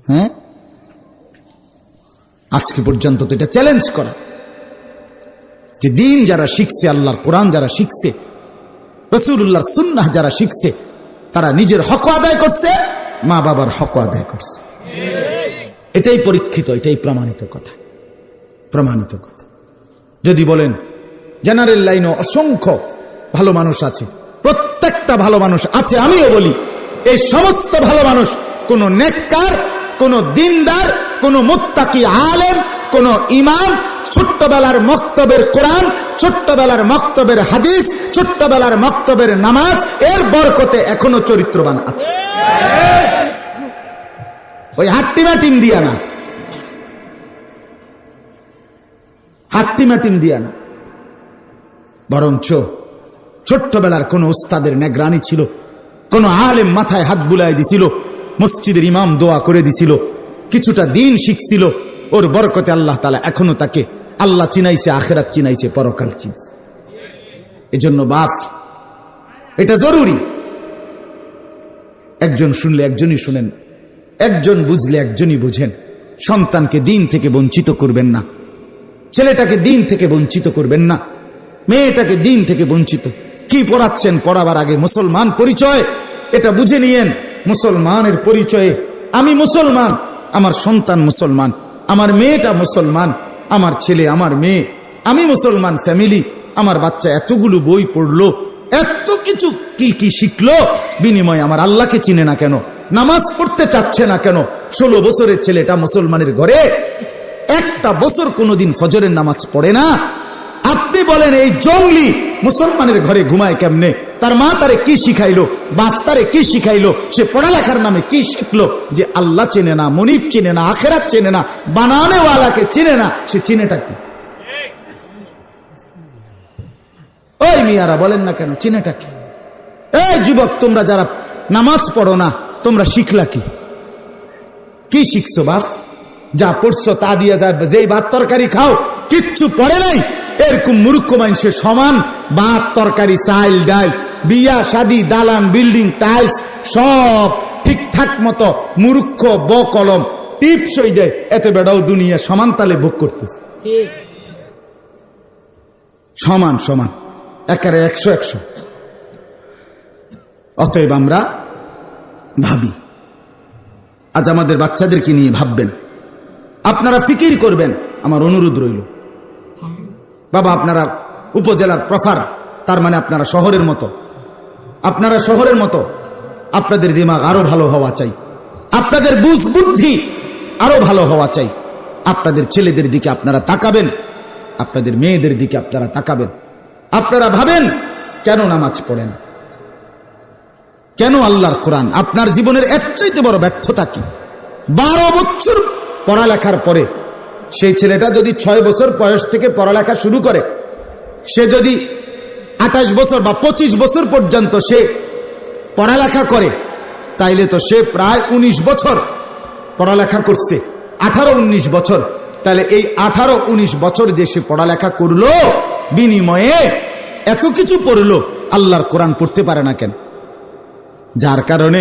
হ্যাঁ, আজকে পর্যন্ত তো এটা চ্যালেঞ্জ করা যে দিন যারা শিখছে, আল্লাহর কোরআন যারা শিখছে, রাসূলুল্লাহর সুন্নাহ যারা শিখছে, তারা নিজের হক আদায় করছে, মা বাবার হক আদায় করছে। এটাই পরীক্ষিত, এটাই প্রমাণিত কথা, প্রমাণিত কথা। যদি বলেন জেনারেল লাইনে অসংখ্য ভালো মানুষ আছে, প্রত্যেকটা ভালো মানুষ আছে, আমিও বলি এই সমস্ত ভালো মানুষ কোন নেককার, কোন দিনদার, কোন মুত্তাকি আলেম, কোন ইমাম, ছোট্টবেলার মক্তবের কোরআন, ছোট্টবেলার মক্তবের হাদিস, ছোট্টবেলার মক্তবের নামাজ, এর বরকতে এখনো চরিত্রবান আছে। ওই হাট্টিমাটিম দিয়া না, হাট্টিমাটিম দিয়া না, বরঞ্চ ছোট্টবেলার কোন উস্তাদের নেগরানি ছিল, কোন আলেম মাথায় হাত বুলাই দিছিল, মসজিদের ইমাম দোয়া করে দিছিল, কিছুটা দিন শিখছিল, ওর বরকতে আল্লাহ তাআলা এখনো তাকে আল্লাহ চিনাইছে, আখিরাত চিনাইছে, পরকাল চিনাইছে। এজন্য বাপ, এটা জরুরি। একজন শুনলে একজনই শুনেন, একজন বুঝলে একজনই বুঝেন। সন্তানকে দিন থেকে বঞ্চিত করবেন না, ছেলেটাকে দিন থেকে বঞ্চিত করবেন না, মেয়েটাকে দিন থেকে বঞ্চিত। কি পড়াচ্ছেন? পড়াবার আগে মুসলমান পরিচয় এটা বুঝে নিয়েন। মুসলমানের পরিচয়ে আমি মুসলমান, আমার সন্তান মুসলমান, আমার মেয়েটা মুসলমান, আমার ছেলে, আমার মেয়ে, আমি মুসলমান ফ্যামিলি, আমার বাচ্চা এতগুলো বই পড়লো, এত কিছু কি কি শিখলো, বিনিময়ে আমার আল্লাহকে চিনে না কেন, নামাজ পড়তে চাচ্ছে না কেন? 16 বছরের ছেলেটা মুসলমানের ঘরে একটা বছর কোনোদিন ফজরের নামাজ পড়ে না। আপনি বলেন এই জঙ্গলি মুসলমানের ঘরে ঘুমায় কেমনে? তার মা তারে কি শিখাইলো, বাপ তারে কি শিখাইলো, সে পড়ালেখার নামে কি শিখলো? যে আল্লাহ চেনে না, মনিব চেনে না, আখেরাত চেনে না, বানানেওয়ালাকে চেনে না, সে চিনেটা কি? ওই মিয়ারা বলেন না কেন, চিনেটা কি? এই যুবক, তোমরা যারা নামাজ পড়ো না, তোমরা শিখলা কি? কি শিখছো বাপ? যা পড়ছো তা দিয়ে যায়, যেই ভাত তরকারি খাও কিচ্ছু পড়ে নাই, এরকম মূর্খ মানুষের সমান ভাত তরকারি চাল ডাল বিয়া শাদী দালান বিল্ডিং টাইলস সব ঠিকঠাক মতো মূর্খ ব কলম টিপসই দেয়, এতে বেড়াও দুনিয়া সমান তালে ভোগ করতেছে, সমান সমান একারে 100-100। অতএব আমরা ভাবি, আজ আমাদের বাচ্চাদেরকে নিয়ে ভাববেন, আপনারা ফিকির করবেন। আমার অনুরোধ রইল, বাবা আপনারা উপজেলার প্রফার, তার মানে আপনারা শহরের মতো, আপনারা শহরের মতো, আপনাদের দিমাগ আরো ভালো হওয়া চাই, আপনাদের বুঝ বুদ্ধি আরো ভালো হওয়া চাই। আপনাদের ছেলেদের দিকে আপনারা তাকাবেন, আপনাদের মেয়েদের দিকে আপনারা তাকাবেন, আপনারা ভাবেন কেন নামাজ পড়ে না, কেন আল্লাহর কোরআন আপনার জীবনের এর চাইতে বড় ব্যর্থতা কি? 12 বছর পড়ালেখার পরে সেই ছেলেটা যদি 6 বছর বয়স থেকে পড়ালেখা শুরু করে, সে যদি 28 বছর বা 25 বছর পর্যন্ত সে পড়ালেখা করে, তাইলে তো সে প্রায় 19 বছর পড়ালেখা করছে, 18-19 বছর। তাহলে এই 18-19 বছর যে সে পড়ালেখা করলো, বিনিময়ে এত কিছু পড়লো, আল্লাহর কোরআন পড়তে পারে না কেন? যার কারণে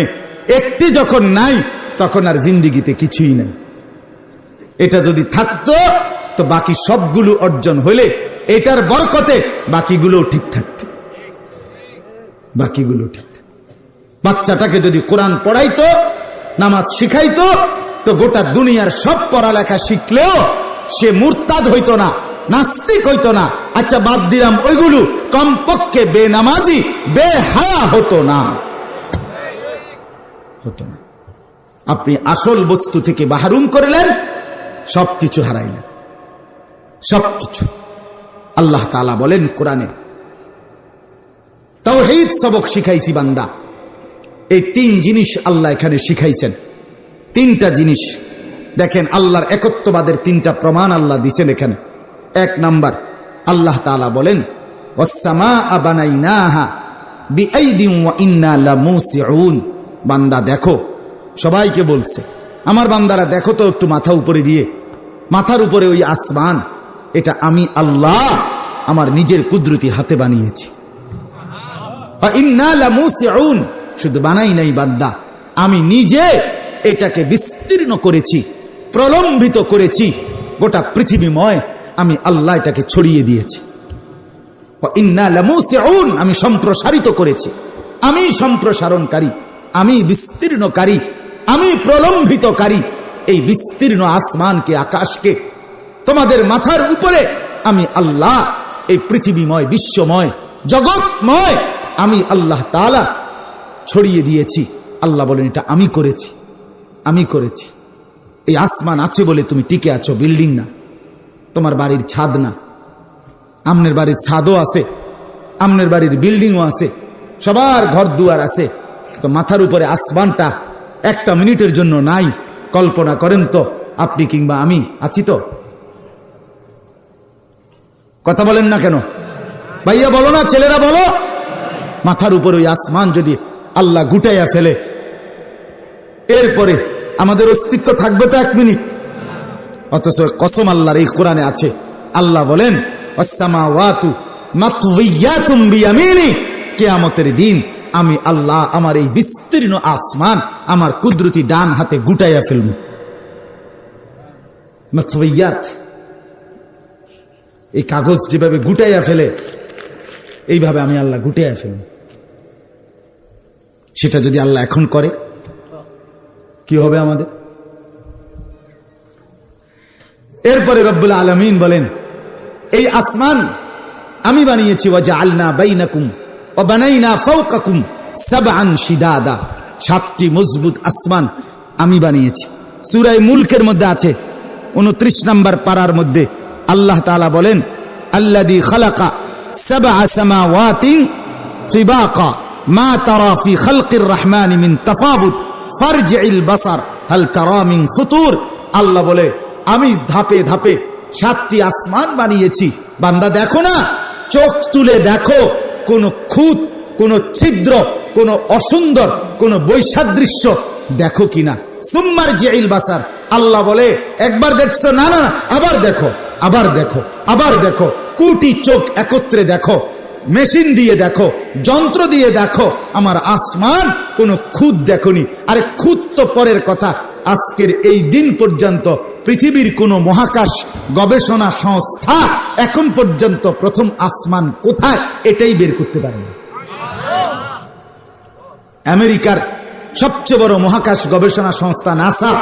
একটি যখন নাই তখন আর জিন্দিগিতে কিছুই নাই। এটা যদি থাকতো তো বাকি সবগুলো অর্জন হলে এটার বরকতে বাকিগুলো ঠিক থাকত, বাকিগুলো ঠিক থাকত। বাচ্চাটাকে যদি কোরআন পড়াইতো, নামাজ শিখাইতো, তো গোটা দুনিয়ার সব পড়ালেখা শিখলেও সে মুরতাদ হইতো না, নাস্তিক হইতো না। আচ্ছা বাদ দিলাম ওইগুলো, কমপক্ষে বেনামাজি বেহায়া হতো না, হতো না। আপনি আসল বস্তু থেকে বাহারুম করলেন, সবকিছু হারাইলেন, সবকিছু। আল্লাহ তাআলা বলেন কোরআনে, তাওহীদ সবক শিখাইছি বান্দা। এই 3 জিনিস আল্লাহ এখানে শিখাইছেন, 3টা জিনিস। দেখেন আল্লাহর একত্ববাদের 3টা প্রমাণ আল্লাহ দিয়েছেন এখানে। 1 নাম্বার, আল্লাহ তাআলা বলেন ওয়াস-সামাআ বানাইনাহা বিআইদিন ওয়া ইন্না লামুসিউন। বান্দা দেখো, সবাইকে বলছে, আমার বান্দারা দেখো তো একটু মাথা উপরে দিয়ে, মাথার উপরে ওই আসমান, এটা আমি আল্লাহ আমার নিজের কুদরতি হাতে বানিয়েছি। ইন্না লামুসিউন, শুধু বানাই নাই বান্দা, আমি নিজে এটাকে বিস্তীর্ণ করেছি, প্রলম্বিত করেছি, গোটা পৃথিবীময় আমি আল্লাহ এটাকে ছড়িয়ে দিয়েছি। ইন্না লামুসিউন, আমি সম্প্রসারিত করেছি, আমি সম্প্রসারণকারী, আমি বিস্তীর্ণকারী, আমি প্রলম্বিতকারী। এই বিস্তীর্ণ আসমানকে, আকাশকে, তোমাদের মাথার উপরে আমি আল্লাহ এই পৃথিবীময়, বিশ্বময়, জগৎময় আমি আল্লাহ তাআলা ছড়িয়ে দিয়েছি। আল্লাহ বলেন এটা আমি করেছি, আমি করেছি। এই আসমান আছে বলে তুমি টিকে আছো, বিল্ডিং না, তোমার বাড়ির ছাদ না। আমনের বাড়ির ছাদও আছে, আমনের বাড়ির বিল্ডিংও আছে, সবার ঘর দুয়ার আছে, তো মাথার উপরে আসমানটা 1টা মিনিটের জন্য নাই। কল্পনা করেন তো, আপনি কিংবা আমি আছি তো? কথা বলেন না কেন ভাইয়া? বলো না, ছেলেরা বলো। মাথার উপর ওই আসমান যদি আল্লাহ গুটাইয়া ফেলে, এরপরে আমাদের অস্তিত্ব থাকবে তো 1 মিনিট? অথচ কসম আল্লাহর এই কোরআনে আছে, আল্লাহ বলেন ওয়াস-সামাওয়াতু মাতউইয়াতুম বিয়ামিনি, কিয়ামতের দিন আমি আল্লাহ আমার এই বিস্তীর্ণ আসমান আমার কুদরতি ডান হাতে গুটাইয়া ফেলব। মাতউইয়াত, এই কাগজ যেভাবে গুটাইয়া ফেলে, এইভাবে আমি আল্লাহ গুটাইয়া ফেলব। সেটা যদি আল্লাহ এখন করে, কি হবে আমাদের? এরপরে রব্বুল আলামিন বলেন এই আসমান আমি বানিয়েছি, ওয়াজআলনা বাইনাকুম ওয়া বানাইনা ফাওকাকুম সাবআন শিদাদা, 7টি মজবুত আসমান আমি বানিয়েছি। সূরা মুলকের মধ্যে আছে 29 নম্বর পারার মধ্যে আল্লাহ তাআলা বলেন আল্লাযী খালাকা সাবআ সামাওয়াতিন তিবাকা মা তারা ফি খালকির রহমানি মিন তাফাউত ফারজি'ল বাসার হাল তারা মিন ফুতুর। আল্লাহ বলে আমি ধাপে ধাপে 7টি আসমান বানিয়েছি, বান্দা দেখো না, চোখ তুলে দেখো, কোন খুঁত, কোন ছিদ্র, কোন অসুন্দর, কোন বৈসাদৃশ্য দেখো কিনা। সুম্মার জিল বাসার, আল্লাহ বলে একবার দেখছো, না না আবার দেখো, আবার দেখো, আবার দেখো, কোটি চোখ একত্রে দেখো, মেশিন দিয়ে দেখো, যন্ত্র দিয়ে দেখো, আমার আসমান কোন খুদ দেখনি। আরে খুদ তো পরের কথা, আজকের এই দিন পর্যন্ত পৃথিবীর কোন মহাকাশ গবেষণা সংস্থা এখন পর্যন্ত প্রথম আসমান কোথায় এটাই বের করতে পারেনি। আমেরিকার সবচেয়ে বড় মহাকাশ গবেষণা সংস্থা নাসা,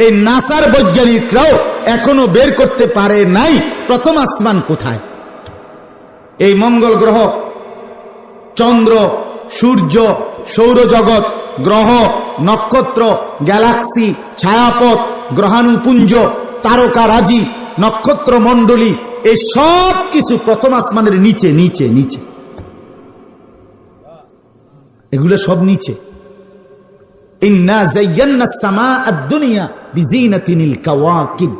এই নাসার বৈজ্ঞানিকরাও এখনো বের করতে পারে নাই প্রথম আসমান কোথায়। এই মঙ্গল গ্রহ, চন্দ্র, সূর্য, সৌরজগৎ, গ্রহ, নক্ষত্র, গ্যালাক্সি, ছায়াপথ, গ্রহাণুপুঞ্জ, তারকারাজি, নক্ষত্র মণ্ডলী, এই সব কিছু প্রথম আসমানের নিচে নিচে নিচে, এগুলো সব নিচে। ইন্না যায়্যানাস সামাআদ দুনিয়া বিজিনাতিনিল কাওয়াকিব,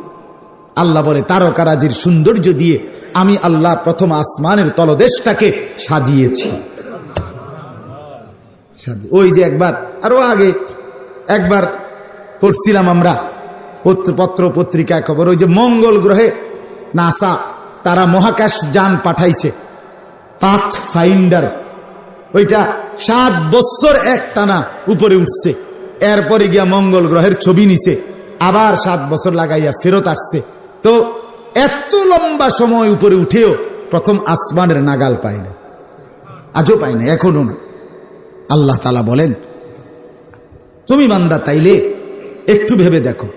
আল্লাহ বলে তারকারাজির সৌন্দর্য দিয়ে আমি আল্লাহ প্রথম আসমানের তলদেশটাকে সাজিয়েছি। ওই যে একবার আরো আগে একবার পড়ছিলাম আমরা পত্র পত্রিকায় খবর, ওই যে মঙ্গল গ্রহে নাসা তারা মহাকাশ যান পাঠাইছে, পাথ ফাইন্ডার, ওইটা 7 বছর একটানা উপরে উঠছে, এরপরে গিয়া মঙ্গল গ্রহের ছবি নিছে, আবার 7 বছর লাগাইয়া ফেরত আসছে। তো এত লম্বা সময় উপরে উঠেও প্রথম আসমানের নাগাল পায় না, আজও পায় না, এখনো না। আল্লাহ তাআলা বলেন তুমি বান্দা তাইলে একটু ভেবে দেখো,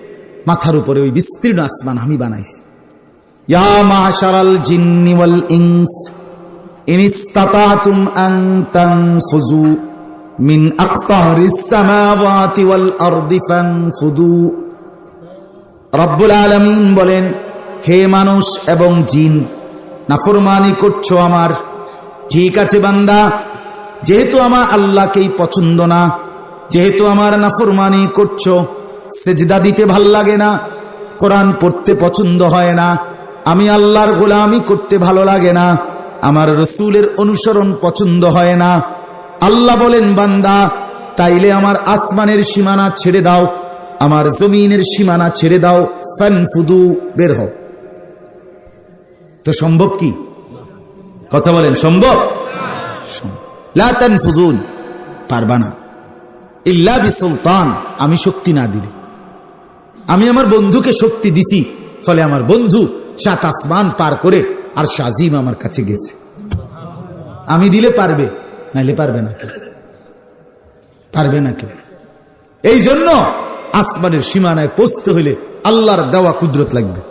মাথার উপরে ওই বিস্তীর্ণ আসমান আমি বানাইছি। ইয়া মাশারাল জিন্নি ওয়াল ইনস ইন ইসতাতাতুম আন তানফুযু মিন আকতারিস সামাওয়াতি ওয়াল আরদি ফানফুযু। রব্বুল আলামিন বলেন, হে মানুষ এবং জিন, নাফরমানি করছো আমার, ঠিক আছে বান্দা, যেহেতু আমার আল্লাহকেই পছন্দ না, যেহেতু আমার নাফরমানি করছো, সেজদা দিতে ভাল লাগে না, কোরআন পড়তে পছন্দ হয় না, আমি আল্লাহর গোলামি করতে ভালো লাগে না, আমার রসুলের অনুসরণ পছন্দ হয় না, আল্লাহ বলেন বান্দা তাইলে আমার আসমানের সীমানা ছেড়ে দাও, আমার জমিনের সীমানা ছেড়ে দাও, ফানফুদু, বের হও। তো সম্ভব কি? কথা বলেন, সম্ভব? লা তানফুদুন, পারবা না, ইল্লা বিসুলতান, আমি শক্তি না দিলে। আমি আমার বন্ধুকে শক্তি দিছি, ফলে আমার বন্ধু 7 আসমান পার করে আর শাজিম আমার কাছে গেছে। আমি দিলে পারবে, নাইলে পারবে না কেউ, পারবে না কেউ। এই জন্য আসমানের সীমানায় পৌঁছতে হলে আল্লাহর দেওয়া কুদরত লাগবে,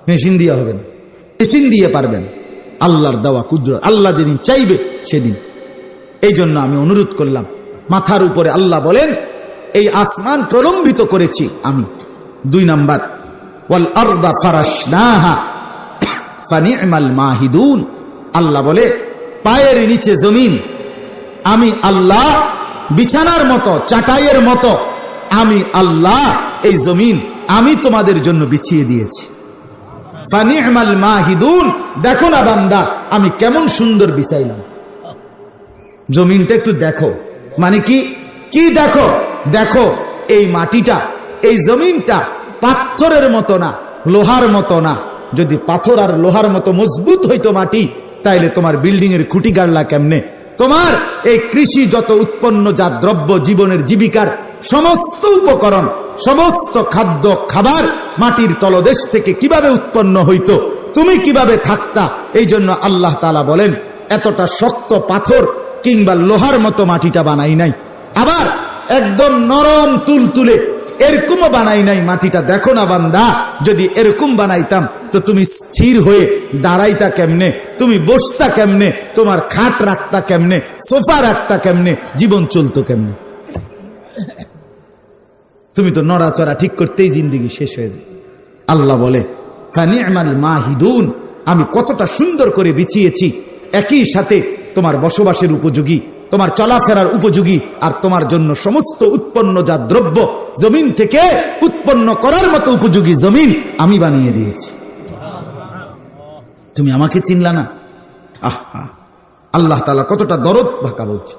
মেশিন দিয়ে হবে না, মেশিন দিয়ে পারবেন, আল্লাহর দেওয়া কুদরত, আল্লাহ যেদিন চাইবে সেদিন। এই জন্য আমি অনুরোধ করলাম, মাথার উপরে আল্লাহ বলেন এই আসমান প্রলম্বিত করেছি আমি। 2 নাম্বার, ওয়াল আরদা ফারাশনাহা ফানি'মাল মাহিদুন, আল্লাহ বলে পায়ের নিচে জমিন আমি আল্লাহ বিছানার মতো, চাটাইয়ের মতো আমি আল্লাহ এই জমিন আমি তোমাদের জন্য বিছিয়ে দিয়েছি। ফানি'মাল মাহিদুন, দেখো না বান্দা আমি কেমন সুন্দর বিছাইলাম। জমিনটা একটু দেখো, মানে কি কি দেখো, দেখো এই মাটিটা, এই জমিনটা পাথরের মতো না, লোহার মতো না। যদি পাথর আর লোহার মতো মজবুত হইতো মাটি, তাইলে তোমার বিল্ডিং এর খুঁটি গাড়লা কেমনে? তোমার এই কৃষি যত উৎপন্ন যা দ্রব্য, জীবনের জীবিকার সমস্ত উপকরণ, সমস্ত খাদ্য খাবার মাটির তলদেশ থেকে কিভাবে উৎপন্ন হইতো, তুমি কিভাবে থাকতা? এই জন্য আল্লাহ তাআলা বলেন এতটা শক্ত পাথর কিংবা লোহার মতো মাটিটা বানাই নাই, আবার একদম নরম তুলতুলে এরকমও বানাই নাই মাটিটা। দেখো না বান্দা, যদি এরকম বানাইতাম তো তুমি স্থির হয়ে দাঁড়াইতা কেমনে, তুমি বসতা কেমনে, তোমার খাট রাখতা কেমনে, সোফা রাখতা কেমনে, জীবন চলতো কেমনে? তুমি তো নড়াচড়া ঠিক করতেই জিন্দেগি শেষ হয়ে যায়। আল্লাহ বলে ফানি'মাল মাহিদুন, আমি কতটা সুন্দর করে বিছিয়েছি, একই সাথে তোমার বসবাসের উপযোগী, তোমার চলাফেরার উপযোগী, আর তোমার জন্য সমস্ত উৎপন্ন যা দ্রব্য জমিন থেকে উৎপন্ন করার মতো উপযোগী জমিন আমি বানিয়ে দিয়েছি। তুমি আমাকে চিনলা না? আহা, আল্লাহ তাআলা কতটা দরদ ভাকা বলছে।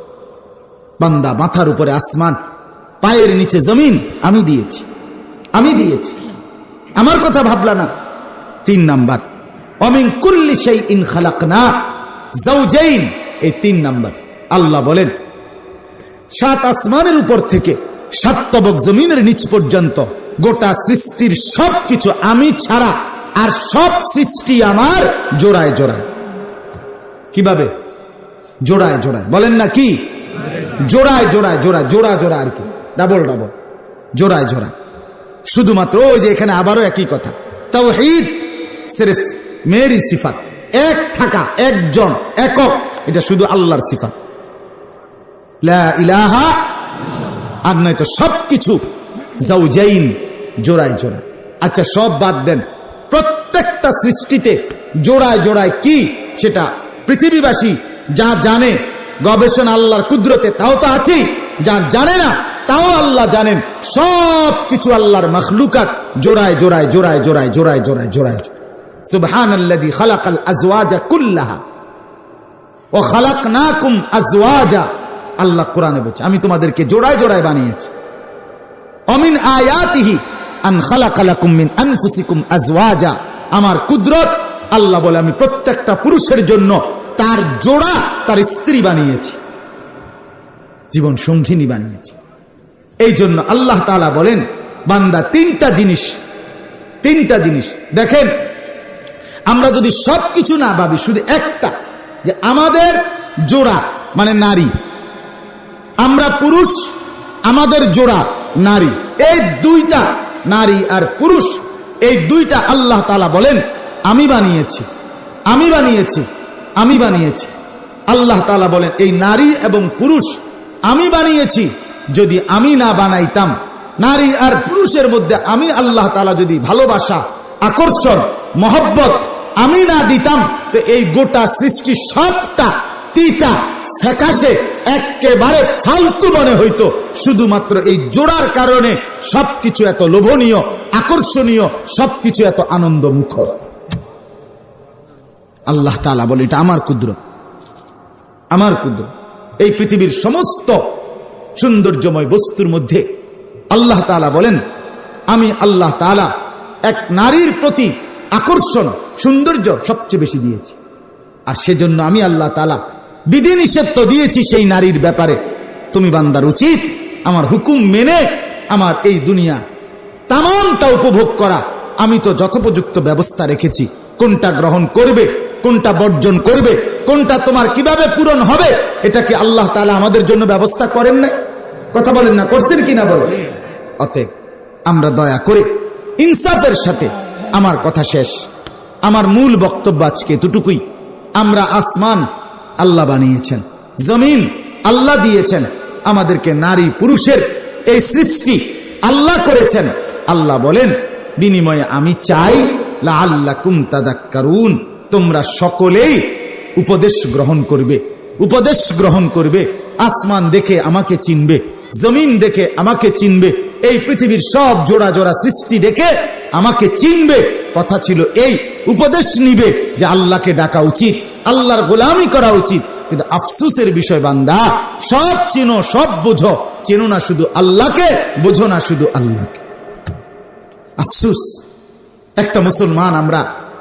বান্দা মাথার উপরে আসমান, পায়ের নিচে জমিন আমি দিয়েছি, আমি দিয়েছি, আমার কথা ভাবলা না। 3 নাম্বার, ওমিন কুল্লি শাইইন খালাকনা যাওজাইন, এই 3 নাম্বার। আল্লাহ বলেন 7 আসমানের উপর থেকে 7 তবক জমিনের নিচ পর্যন্ত গোটা সৃষ্টির সবকিছু আমি ছাড়া, আর সব সৃষ্টি আমার জোড়ায় জোড়ায়। কিভাবে? জোড়ায় জোড়ায়, বলেন না কি? জোড়ায় জোড়ায়, জোড়া জোড়া জোড়া আর কি, ডাবল ডাবল, জোড়ায় জোড়ায়। শুধুমাত্র ওই যে এখানে আবারও একই কথা, তাওহীদ সিরফ মেরি সিফাত, এক থাকা, একজন, একক, এটা শুধু আল্লাহর সিফাত, লা ইলাহা, আর নয়তো সবকিছু যাওজাইন, জোড়ায় জোড়ায়। আচ্ছা সব বাদ দেন, প্রত্যেকটা সৃষ্টিতে জোড়ায় জোড়ায় কি সেটা পৃথিবীবাসী যা জানে, গবেষণা আল্লাহর কুদরতে তাও তো আছেই, যা জানে না তাও আল্লাহ জানেন। সব কিছু আল্লাহর মাখলুকাত জোড়ায় জোড়ায় জোড়ায় জোড়ায় জোড়ায় জোড়ায় জোড়ায়। সুবহানাল্লাযী খালাকাল আজওয়াজা কুল্লাহা ওয়া খালাকনাকুম আজওয়াজা। আল্লাহ কোরআনে বলছে আমি তোমাদেরকে জোড়ায় জোড়ায় বানিয়েছি। অমিন আয়াতিহি আন খালাকা লাকুম মিন আনফুসিকুম আজওয়াজা। আমার কুদরত, আল্লাহ বলে আমি প্রত্যেকটা পুরুষের জন্য তার জোড়া, তার স্ত্রী বানিয়েছি, জীবন সঙ্গিনী বানিয়েছি। এই জন্য আল্লাহ তাআলা বলেন বান্দা 3টা জিনিস দেখেন, আমরা যদি সবকিছু না ভাবি, শুধু একটা, যে আমাদের জোড়া মানে নারী, আমরা পুরুষ, আমাদের জোড়া নারী, এই 2টা, নারী আর পুরুষ, এই 2টা আল্লাহ তাআলা বলেন আমি বানিয়েছি, আমি বানিয়েছি, আমি বানিয়েছি। আল্লাহ তাআলা বলেন এই নারী এবং পুরুষ আমি বানিয়েছি। যদি আমি না বানাইতাম, নারী আর পুরুষের মধ্যে আমি আল্লাহ তাআলা যদি ভালোবাসা, আকর্ষণ, মহব্বত আমি না দিতাম, তো এই গোটা সৃষ্টি সবটা তিতা ফ্যাকাশে একেবারে ফালতু মনে হইতো। শুধুমাত্র এই জোড়ার কারণে সবকিছু এত লোভনীয়, আকর্ষণীয়, সবকিছু এত আনন্দ মুখর। আল্লাহ তাআলা বলে এটা আমার কুদরত, আমার কুদরত। এই পৃথিবীর সমস্ত সৌন্দর্যময় বস্তুর মধ্যে আল্লাহ তাআলা বলেন আমি আল্লাহ তাআলা এক নারীর প্রতি আকর্ষণ, সৌন্দর্য সবচেয়ে বেশি দিয়েছি। আর সেজন্য আমি আল্লাহ তাআলা বিধিনিষেধ তো দিয়েছি সেই নারীর ব্যাপারে। তুমি বান্দার উচিত আমার হুকুম মেনে আমার এই দুনিয়া তামামটা উপভোগ করা। আমি তো যথোপযুক্ত ব্যবস্থা রেখেছি, কোনটা গ্রহণ করবে, কোনটা বর্জন করবে, কোনটা তোমার কিভাবে পূরণ হবে, এটা কি আল্লাহ তাআলা আমাদের জন্য ব্যবস্থা করেন না? কথা বলেন না, করছেন কিনা বলেন? অতএব আমরা দয়া করে ইনসাফের সাথে, আমার কথা শেষ, আমার মূল বক্তব্য আজকে এতটুকুই। আমরা আসমান আল্লাহ বানিয়েছেন, জমিন আল্লাহ দিয়েছেন, আমাদেরকে নারী পুরুষের এই সৃষ্টি আল্লাহ করেছেন। আল্লাহ বলেন বিনিময়ে আমি চাই লাআল্লাকুম তাযাক্কারুন, তোমরা সকলেই উপদেশ গ্রহণ করবে, উপদেশ গ্রহণ করবে। আসমান দেখে আমাকে চিনবে, জমিন দেখে আমাকে চিনবে, এই পৃথিবীর সব জোড়া জোড়া সৃষ্টি দেখে আমাকে চিনবে। কথা ছিল এই, উপদেশ নিবে যে আল্লাহকে ডাকা উচিত, আল্লাহর গোলামি করা উচিত। কিন্তু আফসোসের বিষয় বান্দা, সব চিনো, সব বুঝো, চেনো না শুধু আল্লাহকে, বুঝো না শুধু আল্লাহকে। আফসোস, একটা মুসলমান আমরা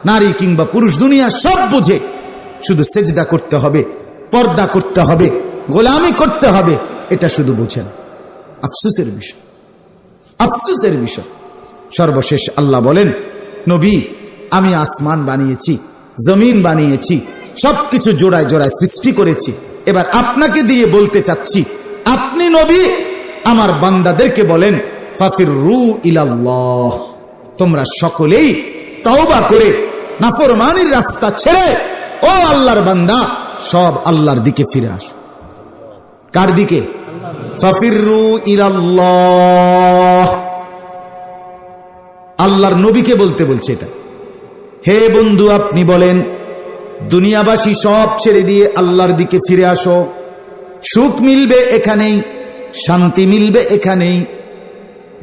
নারী কিংবা পুরুষ দুনিয়ার সব বুঝে, শুধু সেজদা করতে হবে, পর্দা করতে হবে, গোলামি করতে হবে, এটা শুধু বুঝেন। আফসোসের বিষয়, আফসোসের বিষয়। সর্বশেষ আল্লাহ বলেন নবী আমি আসমান বানিয়েছি, জমিন বানিয়েছি, সবকিছু জোড়ায় জোড়ায় সৃষ্টি করেছি। এবার আপনাকে দিয়ে বলতে চাচ্ছি, আপনি নবী আমার বান্দাদেরকে বলেন ফাফিরু ইলাল্লাহ, তোমরা সকলেই তওবা করে নাফরমানির রাস্তা ছেড়ে ও আল্লাহর বান্দা সব আল্লাহর দিকে ফিরে আসো। কার দিকে? ফাফিরু ইলাল্লাহ। আল্লাহর নবীকে বলতে বলছে এটা। হে বন্ধু আপনি বলেন দুনিয়াবাসী সব ছেড়ে দিয়ে আল্লাহর দিকে ফিরে আসো। সুখ মিলবে এখানেই, শান্তি মিলবে এখানেই,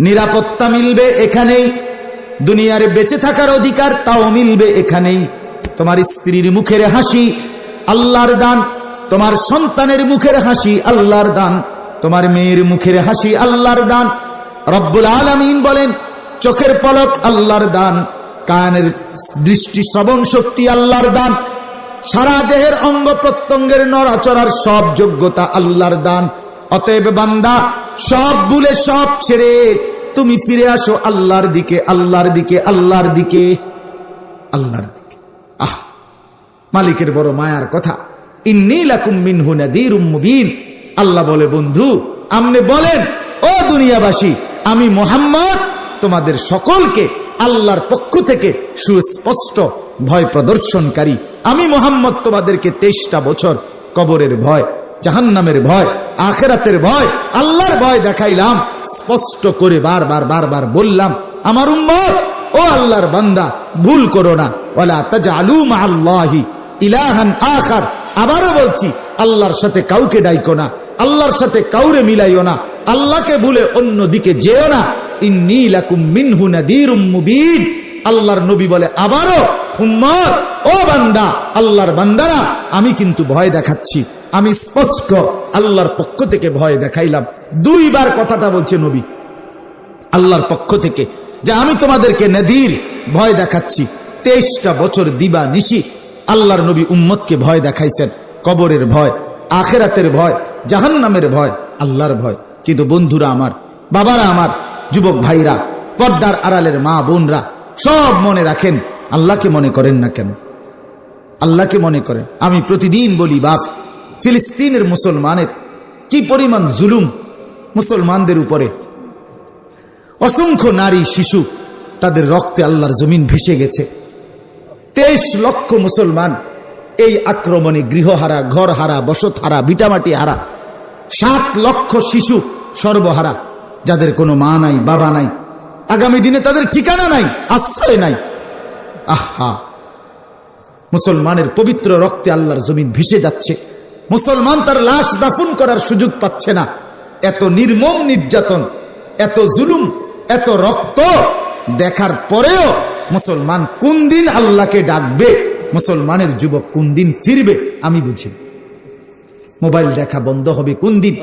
নিরাপত্তা মিলবে এখানেই, দুনিয়ার বেঁচে থাকার অধিকার তাও মিলবে এখানেই। তোমার স্ত্রীর মুখের হাসি আল্লাহর দান, তোমার সন্তানের মুখের হাসি আল্লাহর দান, তোমার মেয়ের মুখের হাসি আল্লাহর দান। রব্বুল আলামিন বলেন চোখের পলক আল্লাহর দান, কানের দৃষ্টি শ্রবণ শক্তি আল্লাহর দান, সারা দেহের অঙ্গ প্রত্যঙ্গের নড়াচড়ার সব যোগ্যতা আল্লাহর দান। অতএব বান্দা সব ভুলে সব ছেড়ে তুমি ফিরে আসো আল্লাহর দিকে, আল্লাহর দিকে, আল্লাহর দিকে, আল্লাহর দিকে। মালিকের বড় মায়ার কথা। ইন্নী লাকুম মিনহু নাযীরুম মুবিন। আল্লাহ বলে বন্ধু আপনি বলেন ও দুনিয়াবাসী, আমি মুহাম্মদ তোমাদের সকলকে আল্লাহর পক্ষ থেকে সুস্পষ্ট ভয় প্রদর্শনকারী। আমি মুহাম্মদ তোমাদেরকে 23টা বছর কবরের ভয়, জাহান্নামের ভয়, আখিরাতের ভয়, আল্লাহর ভয় দেখাইলাম, স্পষ্ট করে বারবার বারবার বললাম আমার উম্মত ও আল্লাহর বান্দা ভুল করো না, ওয়ালা তাজআলু মাআল্লাহি ইলাহান আখার। আবারও বলছি আল্লাহর সাথে কাউকে ডাইকো না, আল্লাহর সাথে কাউরে মিলাইও না, আল্লাহকে ভুলে অন্য দিকে যেও না। ইন্নী লাকুম মিনহু নাযীরুম মুবিন। আল্লাহর নবী বলে আবারও উম্মত ও বান্দা, আল্লাহর বান্দারা আমি কিন্তু ভয় দেখাচ্ছি, আমি স্পষ্ট আল্লাহর পক্ষ থেকে ভয় দেখাইলাম। 2 বার কথাটা বলছে নবী আল্লাহর পক্ষ থেকে যে আমি তোমাদেরকে নাযীর ভয় দেখাচ্ছি। 23টা বছর দিবা নিশি আল্লাহর নবী উম্মতকে ভয় দেখাইছেন, কবরের ভয়, আখিরাতের ভয়, জাহান্নামের ভয়, আল্লাহর ভয়। কিন্তু বন্ধুরা আমার, বাবারা আমার, যুবক ভাইরা, পর্দার আড়ালের মা বোনরা সব মনে রাখেন, আল্লাহকে মনে করেন না কেন? আল্লাহকে মনে করেন। আমি প্রতিদিন বলি বাপ, ফিলিস্তিনের মুসলমানের কি পরিমাণ জুলুম মুসলমানদের উপরে। অসংখ্য নারী শিশু তাদের রক্তে আল্লাহর জমিন ভেসে গেছে। 23 লক্ষ মুসলমান এই আক্রমণে গৃহহারা, ঘরহারা, বসতহারা, ভিটামাটি হারা। 7 লক্ষ শিশু সর্বহারা, যাদের কোনো মা নাই, বাবা নাই, আগামী দিনে তাদের ঠিকানা নাই, আশ্রয় নাই। আহা, মুসলমানের পবিত্র রক্তে আল্লাহর জমিন ভেসে যাচ্ছে। মুসলমান তার লাশ দাফন করার সুযোগ পাচ্ছে না। এত নির্মম নির্যাতন, এত জুলুম, এত রক্ত দেখার পরেও মুসলমান কোন দিন আল্লাহকে ডাকবে, মুসলমানের যুবক কোন দিন ফিরবে আমি বুঝি। মোবাইল দেখা বন্ধ হবে কোন দিন,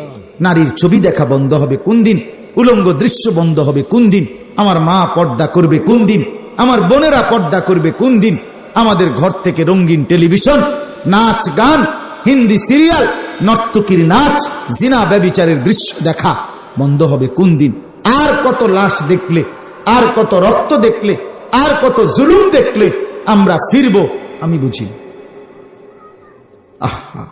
নারীর ছবি দেখা বন্ধ হবে কোন দিন, উলঙ্গ দৃশ্য বন্ধ হবে কোন দিন, আমার মা পর্দা করবে কোন দিন, আমার বোনেরা পর্দা করবে কোন দিন, আমাদের ঘর থেকে রঙিন টেলিভিশন, নাচ গান, হিন্দি সিরিয়াল, নর্তকীর নাচ, জিনা ব্যভিচারের দৃশ্য দেখা বন্ধ হবে কোন দিন? আর কত লাশ দেখলে, আর কত রক্ত দেখলে, আর কত জুলুম দেখলে আমরা ফিরবো আমি বুঝি। আহা।